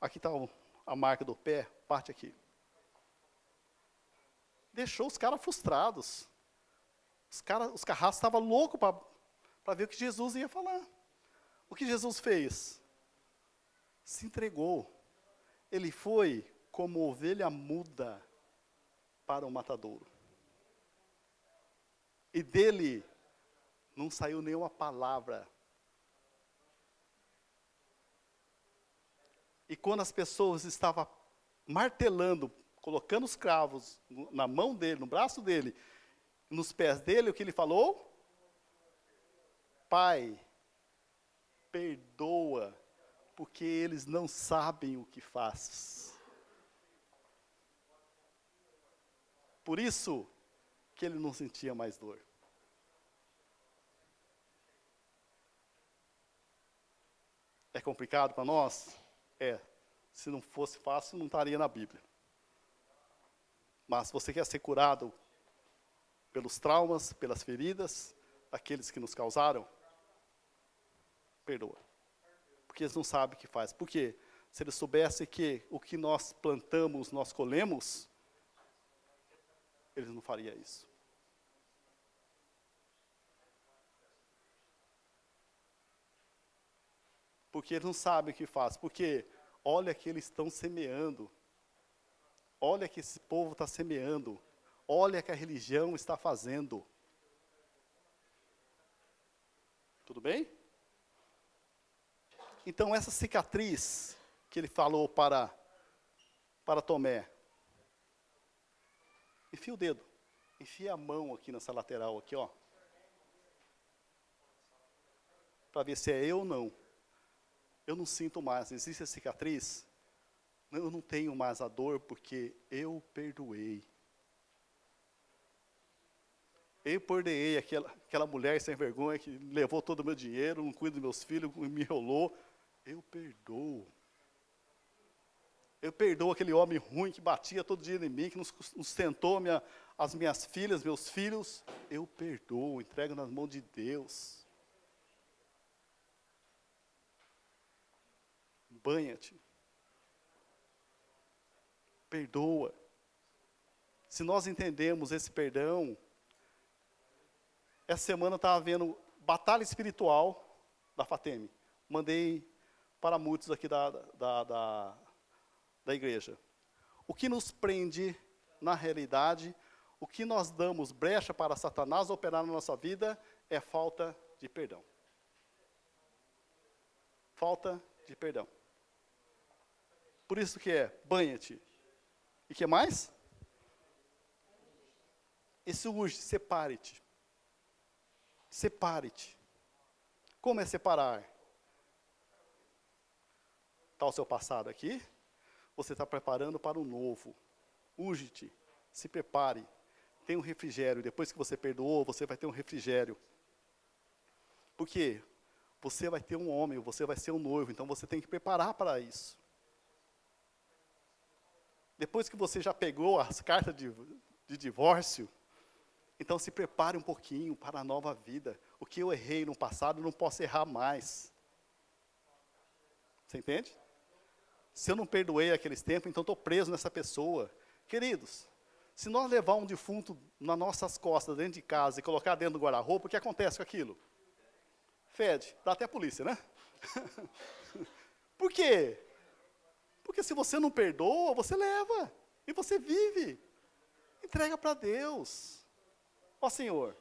Aqui está a marca do pé, bate aqui. Deixou os caras frustrados. Os carrascos estavam loucos para ver o que Jesus ia falar. O que Jesus fez? Se entregou. Ele foi como ovelha muda para o matadouro. E dele não saiu nenhuma palavra. E quando as pessoas estavam martelando, colocando os cravos na mão dele, no braço dele, nos pés dele, o que ele falou? Pai, perdoa, porque eles não sabem o que faz. Por isso que ele não sentia mais dor. É complicado para nós? Se não fosse fácil, não estaria na Bíblia. Mas se você quer ser curado pelos traumas, pelas feridas, daqueles que nos causaram, perdoa. Porque eles não sabem o que faz. Por quê? Se eles soubessem que o que nós plantamos, nós colhemos, eles não fariam isso. Porque eles não sabem o que faz. Porque olha que eles estão semeando. Olha que esse povo está semeando. Olha que a religião está fazendo. Tudo bem? Então, essa cicatriz que ele falou para Tomé. Enfia o dedo. Enfia a mão aqui nessa lateral, aqui, ó. para ver se é eu ou não. Eu não sinto mais, existe a cicatriz? Eu não tenho mais a dor porque eu perdoei. Eu perdoei aquela mulher sem vergonha que levou todo o meu dinheiro, não cuida dos meus filhos, me enrolou. Eu perdoo. Eu perdoo aquele homem ruim que batia todo dia em mim, que nos sustentou as minhas filhas, meus filhos. Eu perdoo, entrego nas mãos de Deus. Banha-te. Perdoa. Se nós entendemos esse perdão, essa semana eu estava vendo Batalha Espiritual da FATEM. Mandei para muitos aqui da igreja. O que nos prende, na realidade, o que nós damos brecha para Satanás operar na nossa vida é falta de perdão. Falta de perdão. Por isso que é, banha-te. E que mais? Esse urge, separe-te. Separe-te. Como é separar? Está o seu passado aqui, você está preparando para o novo. Urge-te, se prepare. Tem um refrigério, depois que você perdoou, você vai ter um refrigério. Por quê? Você vai ter um homem, você vai ser um noivo, então você tem que preparar para isso. Depois que você já pegou as cartas de divórcio, então se prepare um pouquinho para a nova vida. O que eu errei no passado, eu não posso errar mais. Você entende? Se eu não perdoei aqueles tempos, então estou preso nessa pessoa. Queridos, se nós levar um defunto nas nossas costas, dentro de casa, e colocar dentro do guarda-roupa, o que acontece com aquilo? Fede, dá até a polícia, né? Por quê? Porque se você não perdoa, você leva, e você vive. Entrega para Deus. Ó Senhor,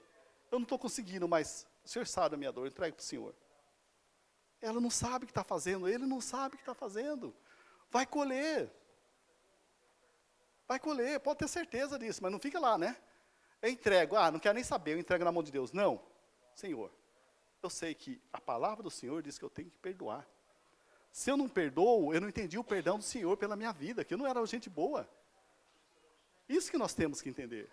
eu não estou conseguindo, mas o Senhor sabe a minha dor, entrega para o Senhor. Ela não sabe o que está fazendo, ele não sabe o que está fazendo. Vai colher. Vai colher, pode ter certeza disso, mas não fica lá, né? Eu entrego, não quero nem saber, eu entrego na mão de Deus. Não, Senhor, eu sei que a palavra do Senhor diz que eu tenho que perdoar. Se eu não perdoo, eu não entendi o perdão do Senhor pela minha vida, que eu não era gente boa. Isso que nós temos que entender.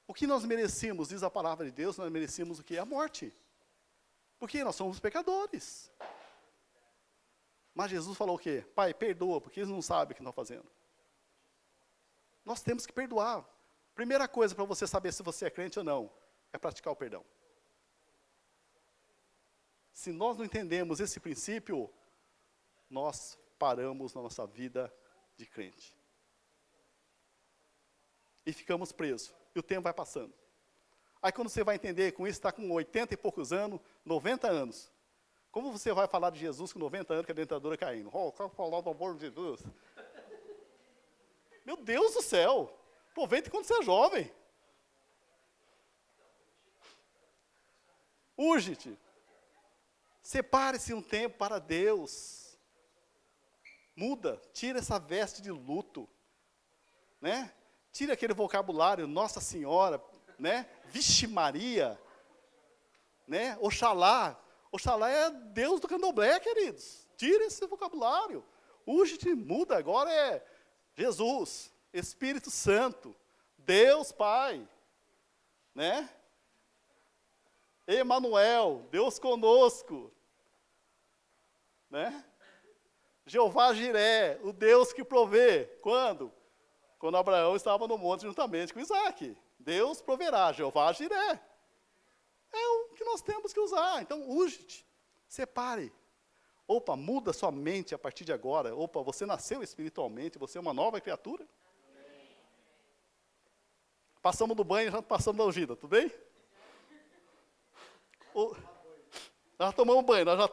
O que nós merecemos, diz a palavra de Deus, nós merecemos o que? A morte. Porque nós somos pecadores. Mas Jesus falou o quê? Pai, perdoa, porque eles não sabem o que estão fazendo. Nós temos que perdoar. Primeira coisa para você saber se você é crente ou não, é praticar o perdão. Se nós não entendemos esse princípio, nós paramos na nossa vida de crente. E ficamos presos. E o tempo vai passando. Aí quando você vai entender, com isso está com 80 e poucos anos, 90 anos. Como você vai falar de Jesus com 90 anos, que a dentadura caindo? Oh, quero falar do amor de Jesus. Meu Deus do céu! Aproveite quando você é jovem. Urge-te. Separe-se um tempo para Deus. Muda, tira essa veste de luto. Né? Tira aquele vocabulário, Nossa Senhora, né? Vixe Maria, né? Oxalá. Oxalá é Deus do candomblé, queridos. Tira esse vocabulário. Urge-te, muda. Agora é Jesus, Espírito Santo, Deus Pai, né? Emanuel, Deus conosco, né? Jeová Jiré, o Deus que provê. Quando? Quando Abraão estava no monte juntamente com Isaac. Deus proverá, Jeová Jiré. É o que nós temos que usar. Então, urge-te, separe. Opa, muda sua mente a partir de agora. Opa, você nasceu espiritualmente, você é uma nova criatura. Passamos do banho, já passamos da ungida, tudo bem? Nós tomamos banho, nós já...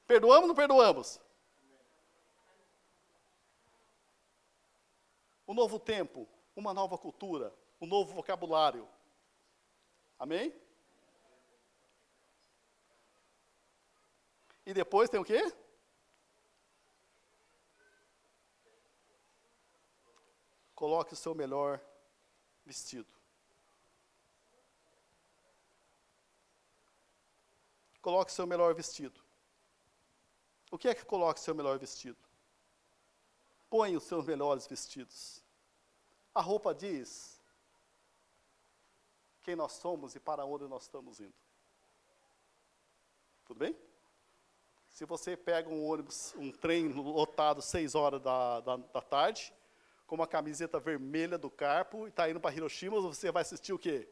Perdoamos ou não perdoamos? Um novo tempo, uma nova cultura, um novo vocabulário. Amém? E depois tem o quê? Coloque o seu melhor vestido. coloque seu melhor vestido. O que é que coloque seu melhor vestido? Põe os seus melhores vestidos. A roupa diz quem nós somos e para onde nós estamos indo. Tudo bem? Se você pega um ônibus, um trem lotado 6 horas da tarde, com uma camiseta vermelha do Carpo, e está indo para Hiroshima, você vai assistir o quê?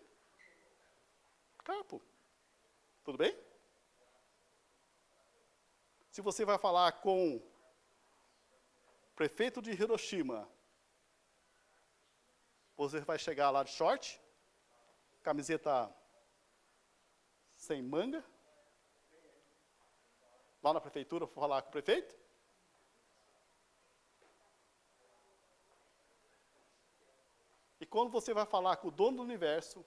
Carpo. Tudo bem? Se você vai falar com o prefeito de Hiroshima, você vai chegar lá de short, camiseta sem manga, lá na prefeitura, vou falar com o prefeito? E quando você vai falar com o dono do universo,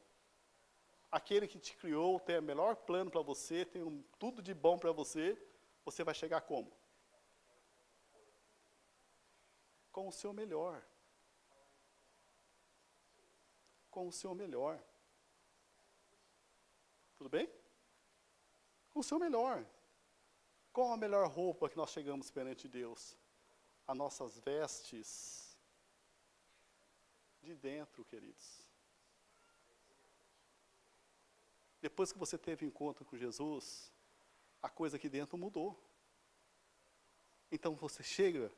aquele que te criou, tem o melhor plano para você, tem tudo de bom para você, você vai chegar como? Com o seu melhor. Com o seu melhor. Tudo bem? Com o seu melhor. Qual a melhor roupa que nós chegamos perante Deus? As nossas vestes de dentro, queridos. Depois que você teve encontro com Jesus, a coisa aqui dentro mudou. Então você chega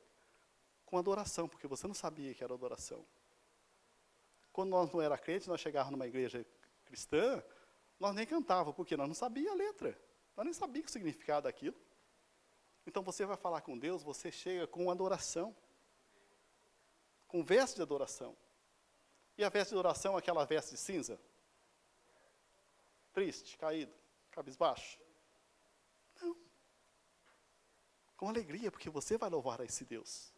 com adoração, porque você não sabia que era adoração. Quando nós não era crente, nós chegávamos numa igreja cristã, nós nem cantávamos, porque nós não sabíamos a letra. Nós nem sabíamos o significado daquilo. Então você vai falar com Deus, você chega com adoração. Com veste de adoração. E a veste de adoração é aquela veste de cinza? Triste, caído, cabisbaixo? Não. Com alegria, porque você vai louvar a esse Deus.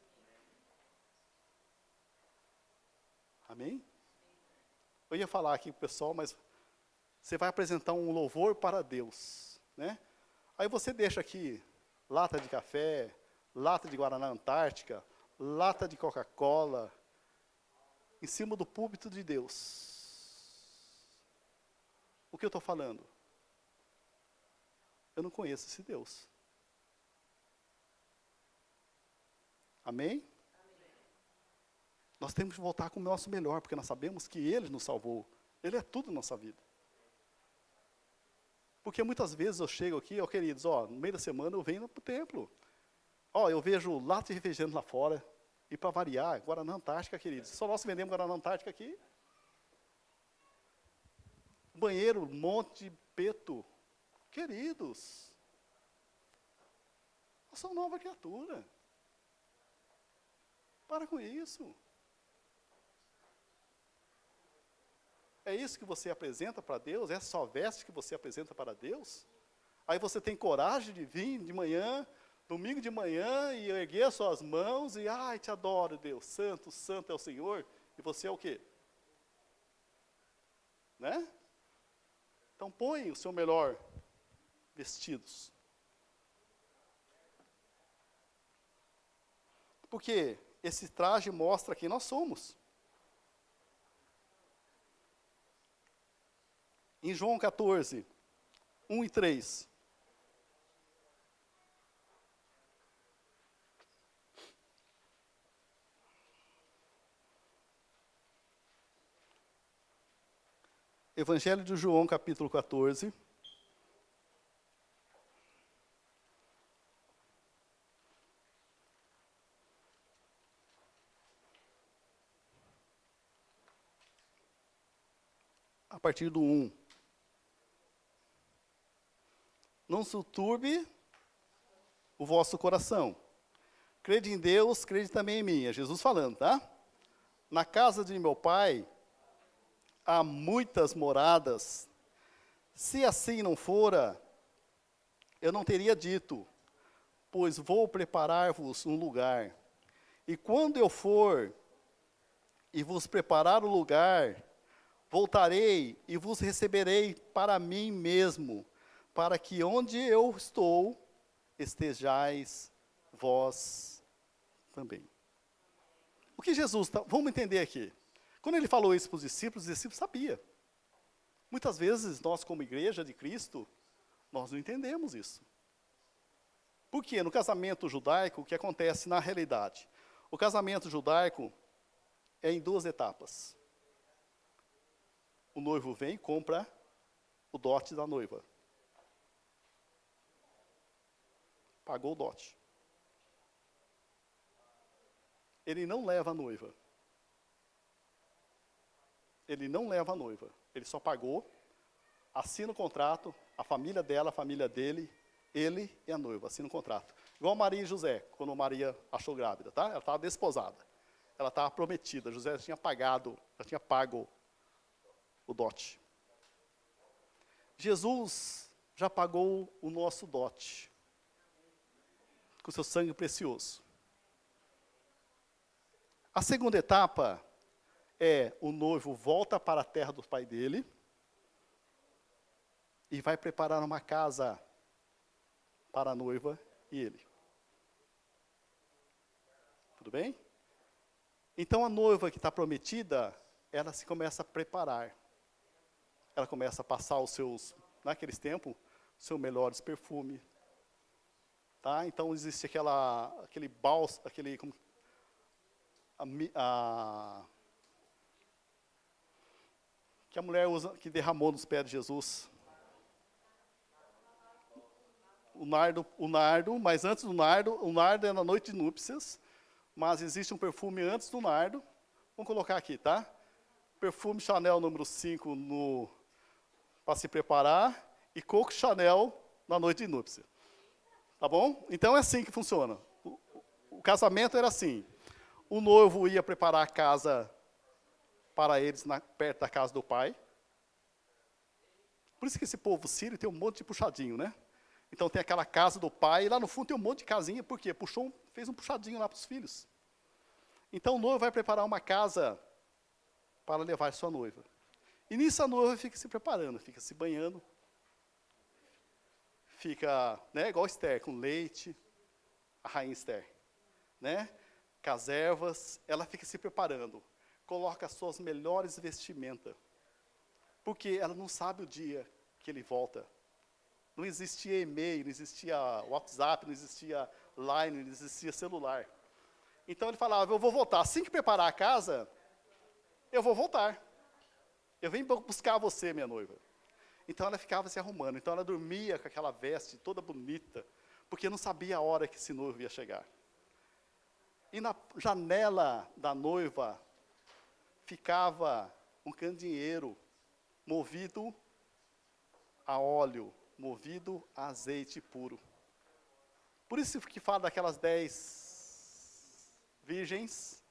Amém? Eu ia falar aqui para o pessoal, mas você vai apresentar um louvor para Deus, né? Aí você deixa aqui lata de café, lata de Guaraná Antártica, lata de Coca-Cola, em cima do púlpito de Deus. O que eu estou falando? Eu não conheço esse Deus. Amém? Nós temos que voltar com o nosso melhor, porque nós sabemos que Ele nos salvou. Ele é tudo na nossa vida. Porque muitas vezes eu chego aqui, ó, queridos, ó, no meio da semana eu venho para o templo. Ó, eu vejo lata de refrigerante lá fora. E para variar, Guaraná Antártica, queridos. Só nós vendemos Guaraná Antártica aqui. Banheiro, um monte de peto. Queridos, nós somos nova criatura. Para com isso. É isso que você apresenta para Deus? É só veste que você apresenta para Deus? Aí você tem coragem de vir de manhã, domingo de manhã, e erguer as suas mãos e, ai, te adoro, Deus, santo, santo é o Senhor. E você é o quê? Né? Então põe o seu melhor vestidos. Porque esse traje mostra quem nós somos. Em João 14, 1 e 3. Evangelho de João, capítulo 14. A partir do 1. Não se turbe o vosso coração. Crede em Deus, crede também em mim. É Jesus falando, tá? Na casa de meu Pai há muitas moradas. Se assim não fora, eu não teria dito, pois vou preparar-vos um lugar. E quando eu for e vos preparar o lugar, voltarei e vos receberei para mim mesmo, para que onde eu estou, estejais vós também. O que Jesus, vamos entender aqui. Quando ele falou isso para os discípulos sabiam. Muitas vezes nós como igreja de Cristo, Nós não entendemos isso. Por quê? No casamento judaico, o que acontece na realidade? O casamento judaico é em 2 etapas. O noivo vem e compra o dote da noiva. Pagou o dote. Ele não leva a noiva. Ele não leva a noiva. Ele só pagou, assina o contrato, a família dela, a família dele, ele e a noiva, assina o contrato. Igual Maria e José, quando Maria achou grávida, tá? Ela estava desposada. Ela estava prometida. José já tinha pago o dote. Jesus já pagou o nosso dote com seu sangue precioso. A segunda etapa é o noivo volta para a terra do pai dele e vai preparar uma casa para a noiva e ele. Tudo bem? Então a noiva que está prometida, ela se começa a preparar. Ela começa a passar os seus, naqueles tempos, seus melhores perfumes. Tá? Então existe aquele bálsamo, que a mulher usa, que derramou nos pés de Jesus. O nardo, mas antes do nardo, o nardo é na noite de núpcias, mas existe um perfume antes do nardo. Vamos colocar aqui, tá? Perfume Chanel número 5 para se preparar e Coco Chanel na noite de núpcia. Tá bom? Então é assim que funciona. O casamento era assim. O noivo ia preparar a casa para eles perto da casa do pai. Por isso que esse povo sírio tem um monte de puxadinho, né? Então tem aquela casa do pai, e lá no fundo tem um monte de casinha, por quê? Fez um puxadinho lá para os filhos. Então o noivo vai preparar uma casa para levar sua noiva. E nisso a noiva fica se preparando, fica se banhando, fica, né, igual Esther, com leite, a rainha Esther, né? Com as ervas, ela fica se preparando, coloca as suas melhores vestimentas, porque ela não sabe o dia que ele volta. Não existia e-mail, não existia WhatsApp, não existia Line, não existia celular. Então ele falava, eu vou voltar. Assim que preparar a casa, eu vou voltar. Eu venho buscar você, minha noiva. Então ela ficava se arrumando. Então ela dormia com aquela veste toda bonita, porque não sabia a hora que esse noivo ia chegar. E na janela da noiva ficava um candeeiro movido a óleo, movido a azeite puro. Por isso que fala daquelas 10 virgens,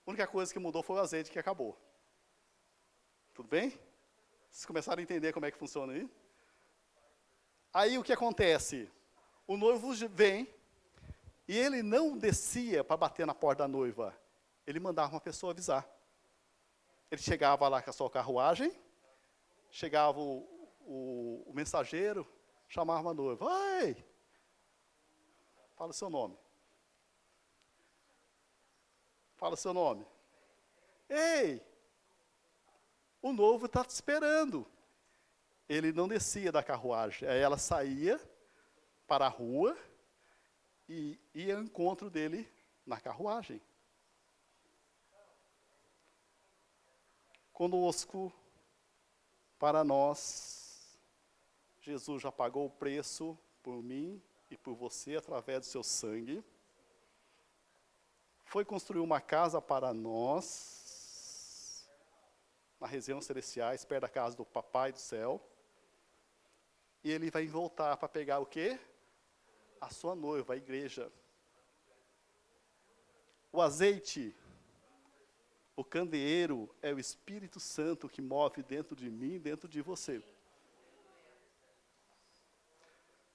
a única coisa que mudou foi o azeite que acabou. Tudo bem? Vocês começaram a entender como é que funciona aí? Aí o que acontece? O noivo vem, e ele não descia para bater na porta da noiva, ele mandava uma pessoa avisar. Ele chegava lá com a sua carruagem, chegava o mensageiro, chamava a noiva. Oi! Fala o seu nome. Fala o seu nome. Ei! O noivo está te esperando. Ele não descia da carruagem. Aí ela saía para a rua e ia ao encontro dele na carruagem. Conosco, para nós, Jesus já pagou o preço por mim e por você através do seu sangue. Foi construir uma casa para nós, na região celestiais, perto da casa do Papai do céu. E ele vai voltar para pegar o quê? A sua noiva, a igreja. O azeite, o candeeiro é o Espírito Santo que move dentro de mim, dentro de você.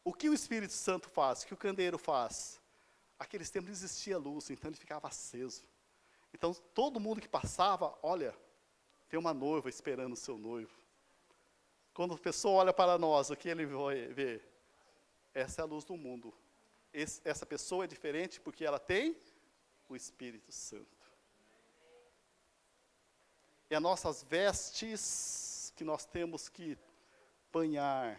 O que o Espírito Santo faz? O que o candeeiro faz? Aqueles tempos não existia luz, então ele ficava aceso. Então todo mundo que passava, olha, tem uma noiva esperando o seu noivo. Quando a pessoa olha para nós, o que ele vai ver? Essa é a luz do mundo. Essa pessoa é diferente porque ela tem o Espírito Santo. E as nossas vestes que nós temos que banhar,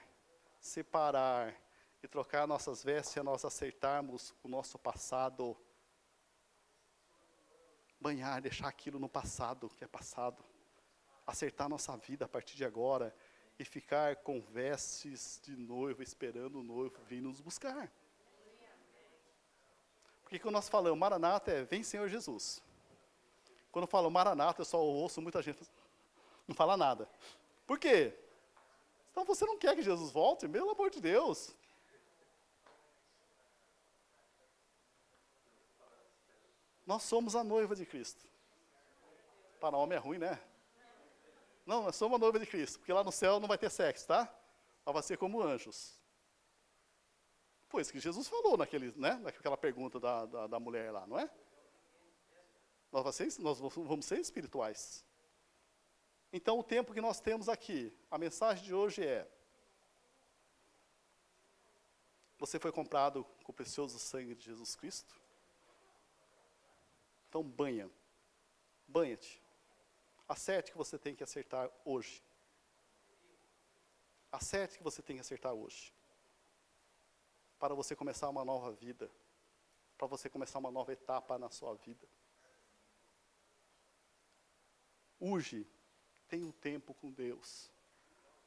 separar e trocar nossas vestes é nós acertarmos o nosso passado. Banhar, deixar aquilo no passado, que é passado. Acertar nossa vida a partir de agora e ficar com vestes de noivo, esperando o noivo vir nos buscar. Porque quando nós falamos Maranata é vem Senhor Jesus. Quando eu falo Maranata, eu só ouço muita gente não falar nada. Por quê? Então você não quer que Jesus volte? Pelo amor de Deus. Nós somos a noiva de Cristo. Para homem é ruim, né? Não, nós somos a noiva de Cristo, porque lá no céu não vai ter sexo, tá? Ela vai ser como anjos. Foi isso que Jesus falou naquela pergunta da mulher lá, não é? Nós vamos ser espirituais. Então, o tempo que nós temos aqui, a mensagem de hoje é: você foi comprado com o precioso sangue de Jesus Cristo? Então, banha-te. Acerte que você tem que acertar hoje. Acerte que você tem que acertar hoje. Para você começar uma nova vida. Para você começar uma nova etapa na sua vida. Urge. Tenha um tempo com Deus.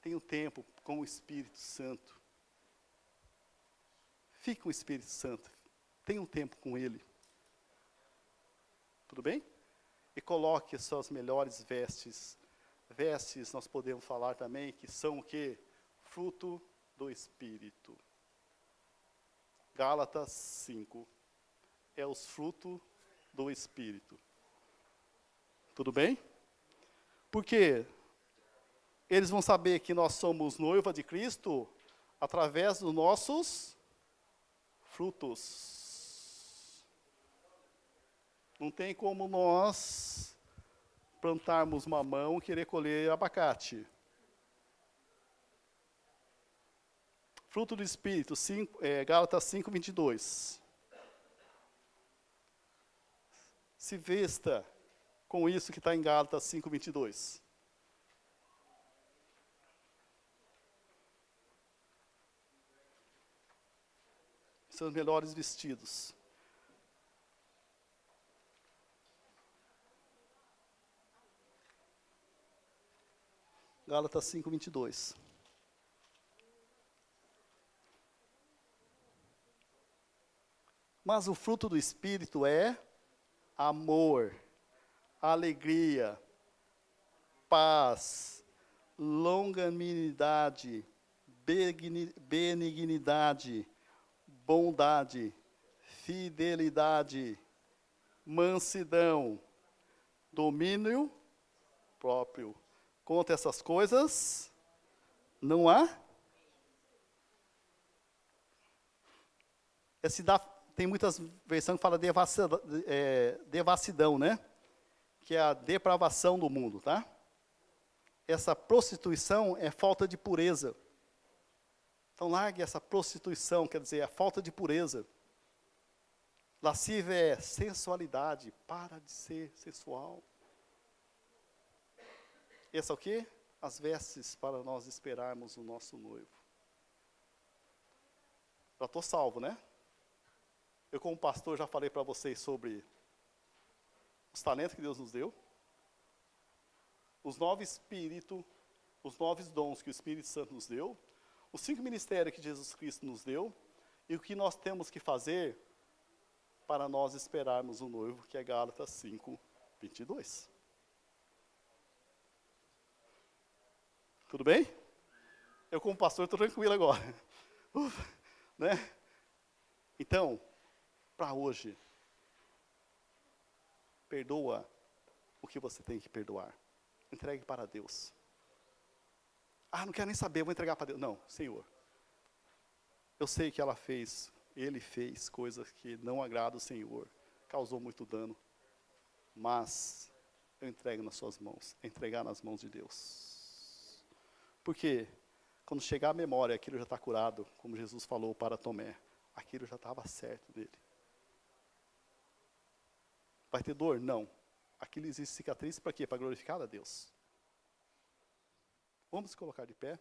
Tenha um tempo com o Espírito Santo. Fique com o Espírito Santo. Tenha um tempo com Ele. Tudo bem? E coloque as suas melhores vestes. Vestes, nós podemos falar também, que são o quê? Fruto do Espírito. Gálatas 5. É os frutos do Espírito. Tudo bem? Porque eles vão saber que nós somos noiva de Cristo através dos nossos frutos. Não tem como nós plantarmos mamão e querer colher abacate. Fruto do Espírito, Gálatas 5, 22. Se vesta com isso que está em Gálatas 5, 22. Seus melhores vestidos. Gálatas 5, 22. Mas o fruto do Espírito é amor, alegria, paz, longanimidade, benignidade, bondade, fidelidade, mansidão, domínio próprio. Contra essas coisas, não há. Tem muitas versões que falam devassidão, né? Que é a depravação do mundo, tá? Essa prostituição é falta de pureza. Então largue essa prostituição, quer dizer, a falta de pureza. Lascívia é sensualidade, para de ser sensual. Esse é o quê? As vestes para nós esperarmos o nosso noivo. Já estou salvo, né? Eu, como pastor, já falei para vocês sobre os talentos que Deus nos deu, os 9 espíritos, os 9 dons que o Espírito Santo nos deu, os 5 ministérios que Jesus Cristo nos deu, e o que nós temos que fazer para nós esperarmos o noivo, que é Gálatas 5, 22. Tudo bem? Eu, como pastor, estou tranquilo agora. Né? Então, para hoje, perdoa o que você tem que perdoar. Entregue para Deus. Ah, não quero nem saber, vou entregar para Deus. Não, Senhor. Eu sei que ele fez coisas que não agradam o Senhor, causou muito dano, mas eu entrego nas suas mãos, entregar nas mãos de Deus. Porque quando chegar a memória, aquilo já está curado, como Jesus falou para Tomé, aquilo já estava certo dele. Vai ter dor? Não. Aquilo existe cicatriz para quê? Para glorificar a Deus. Vamos colocar de pé.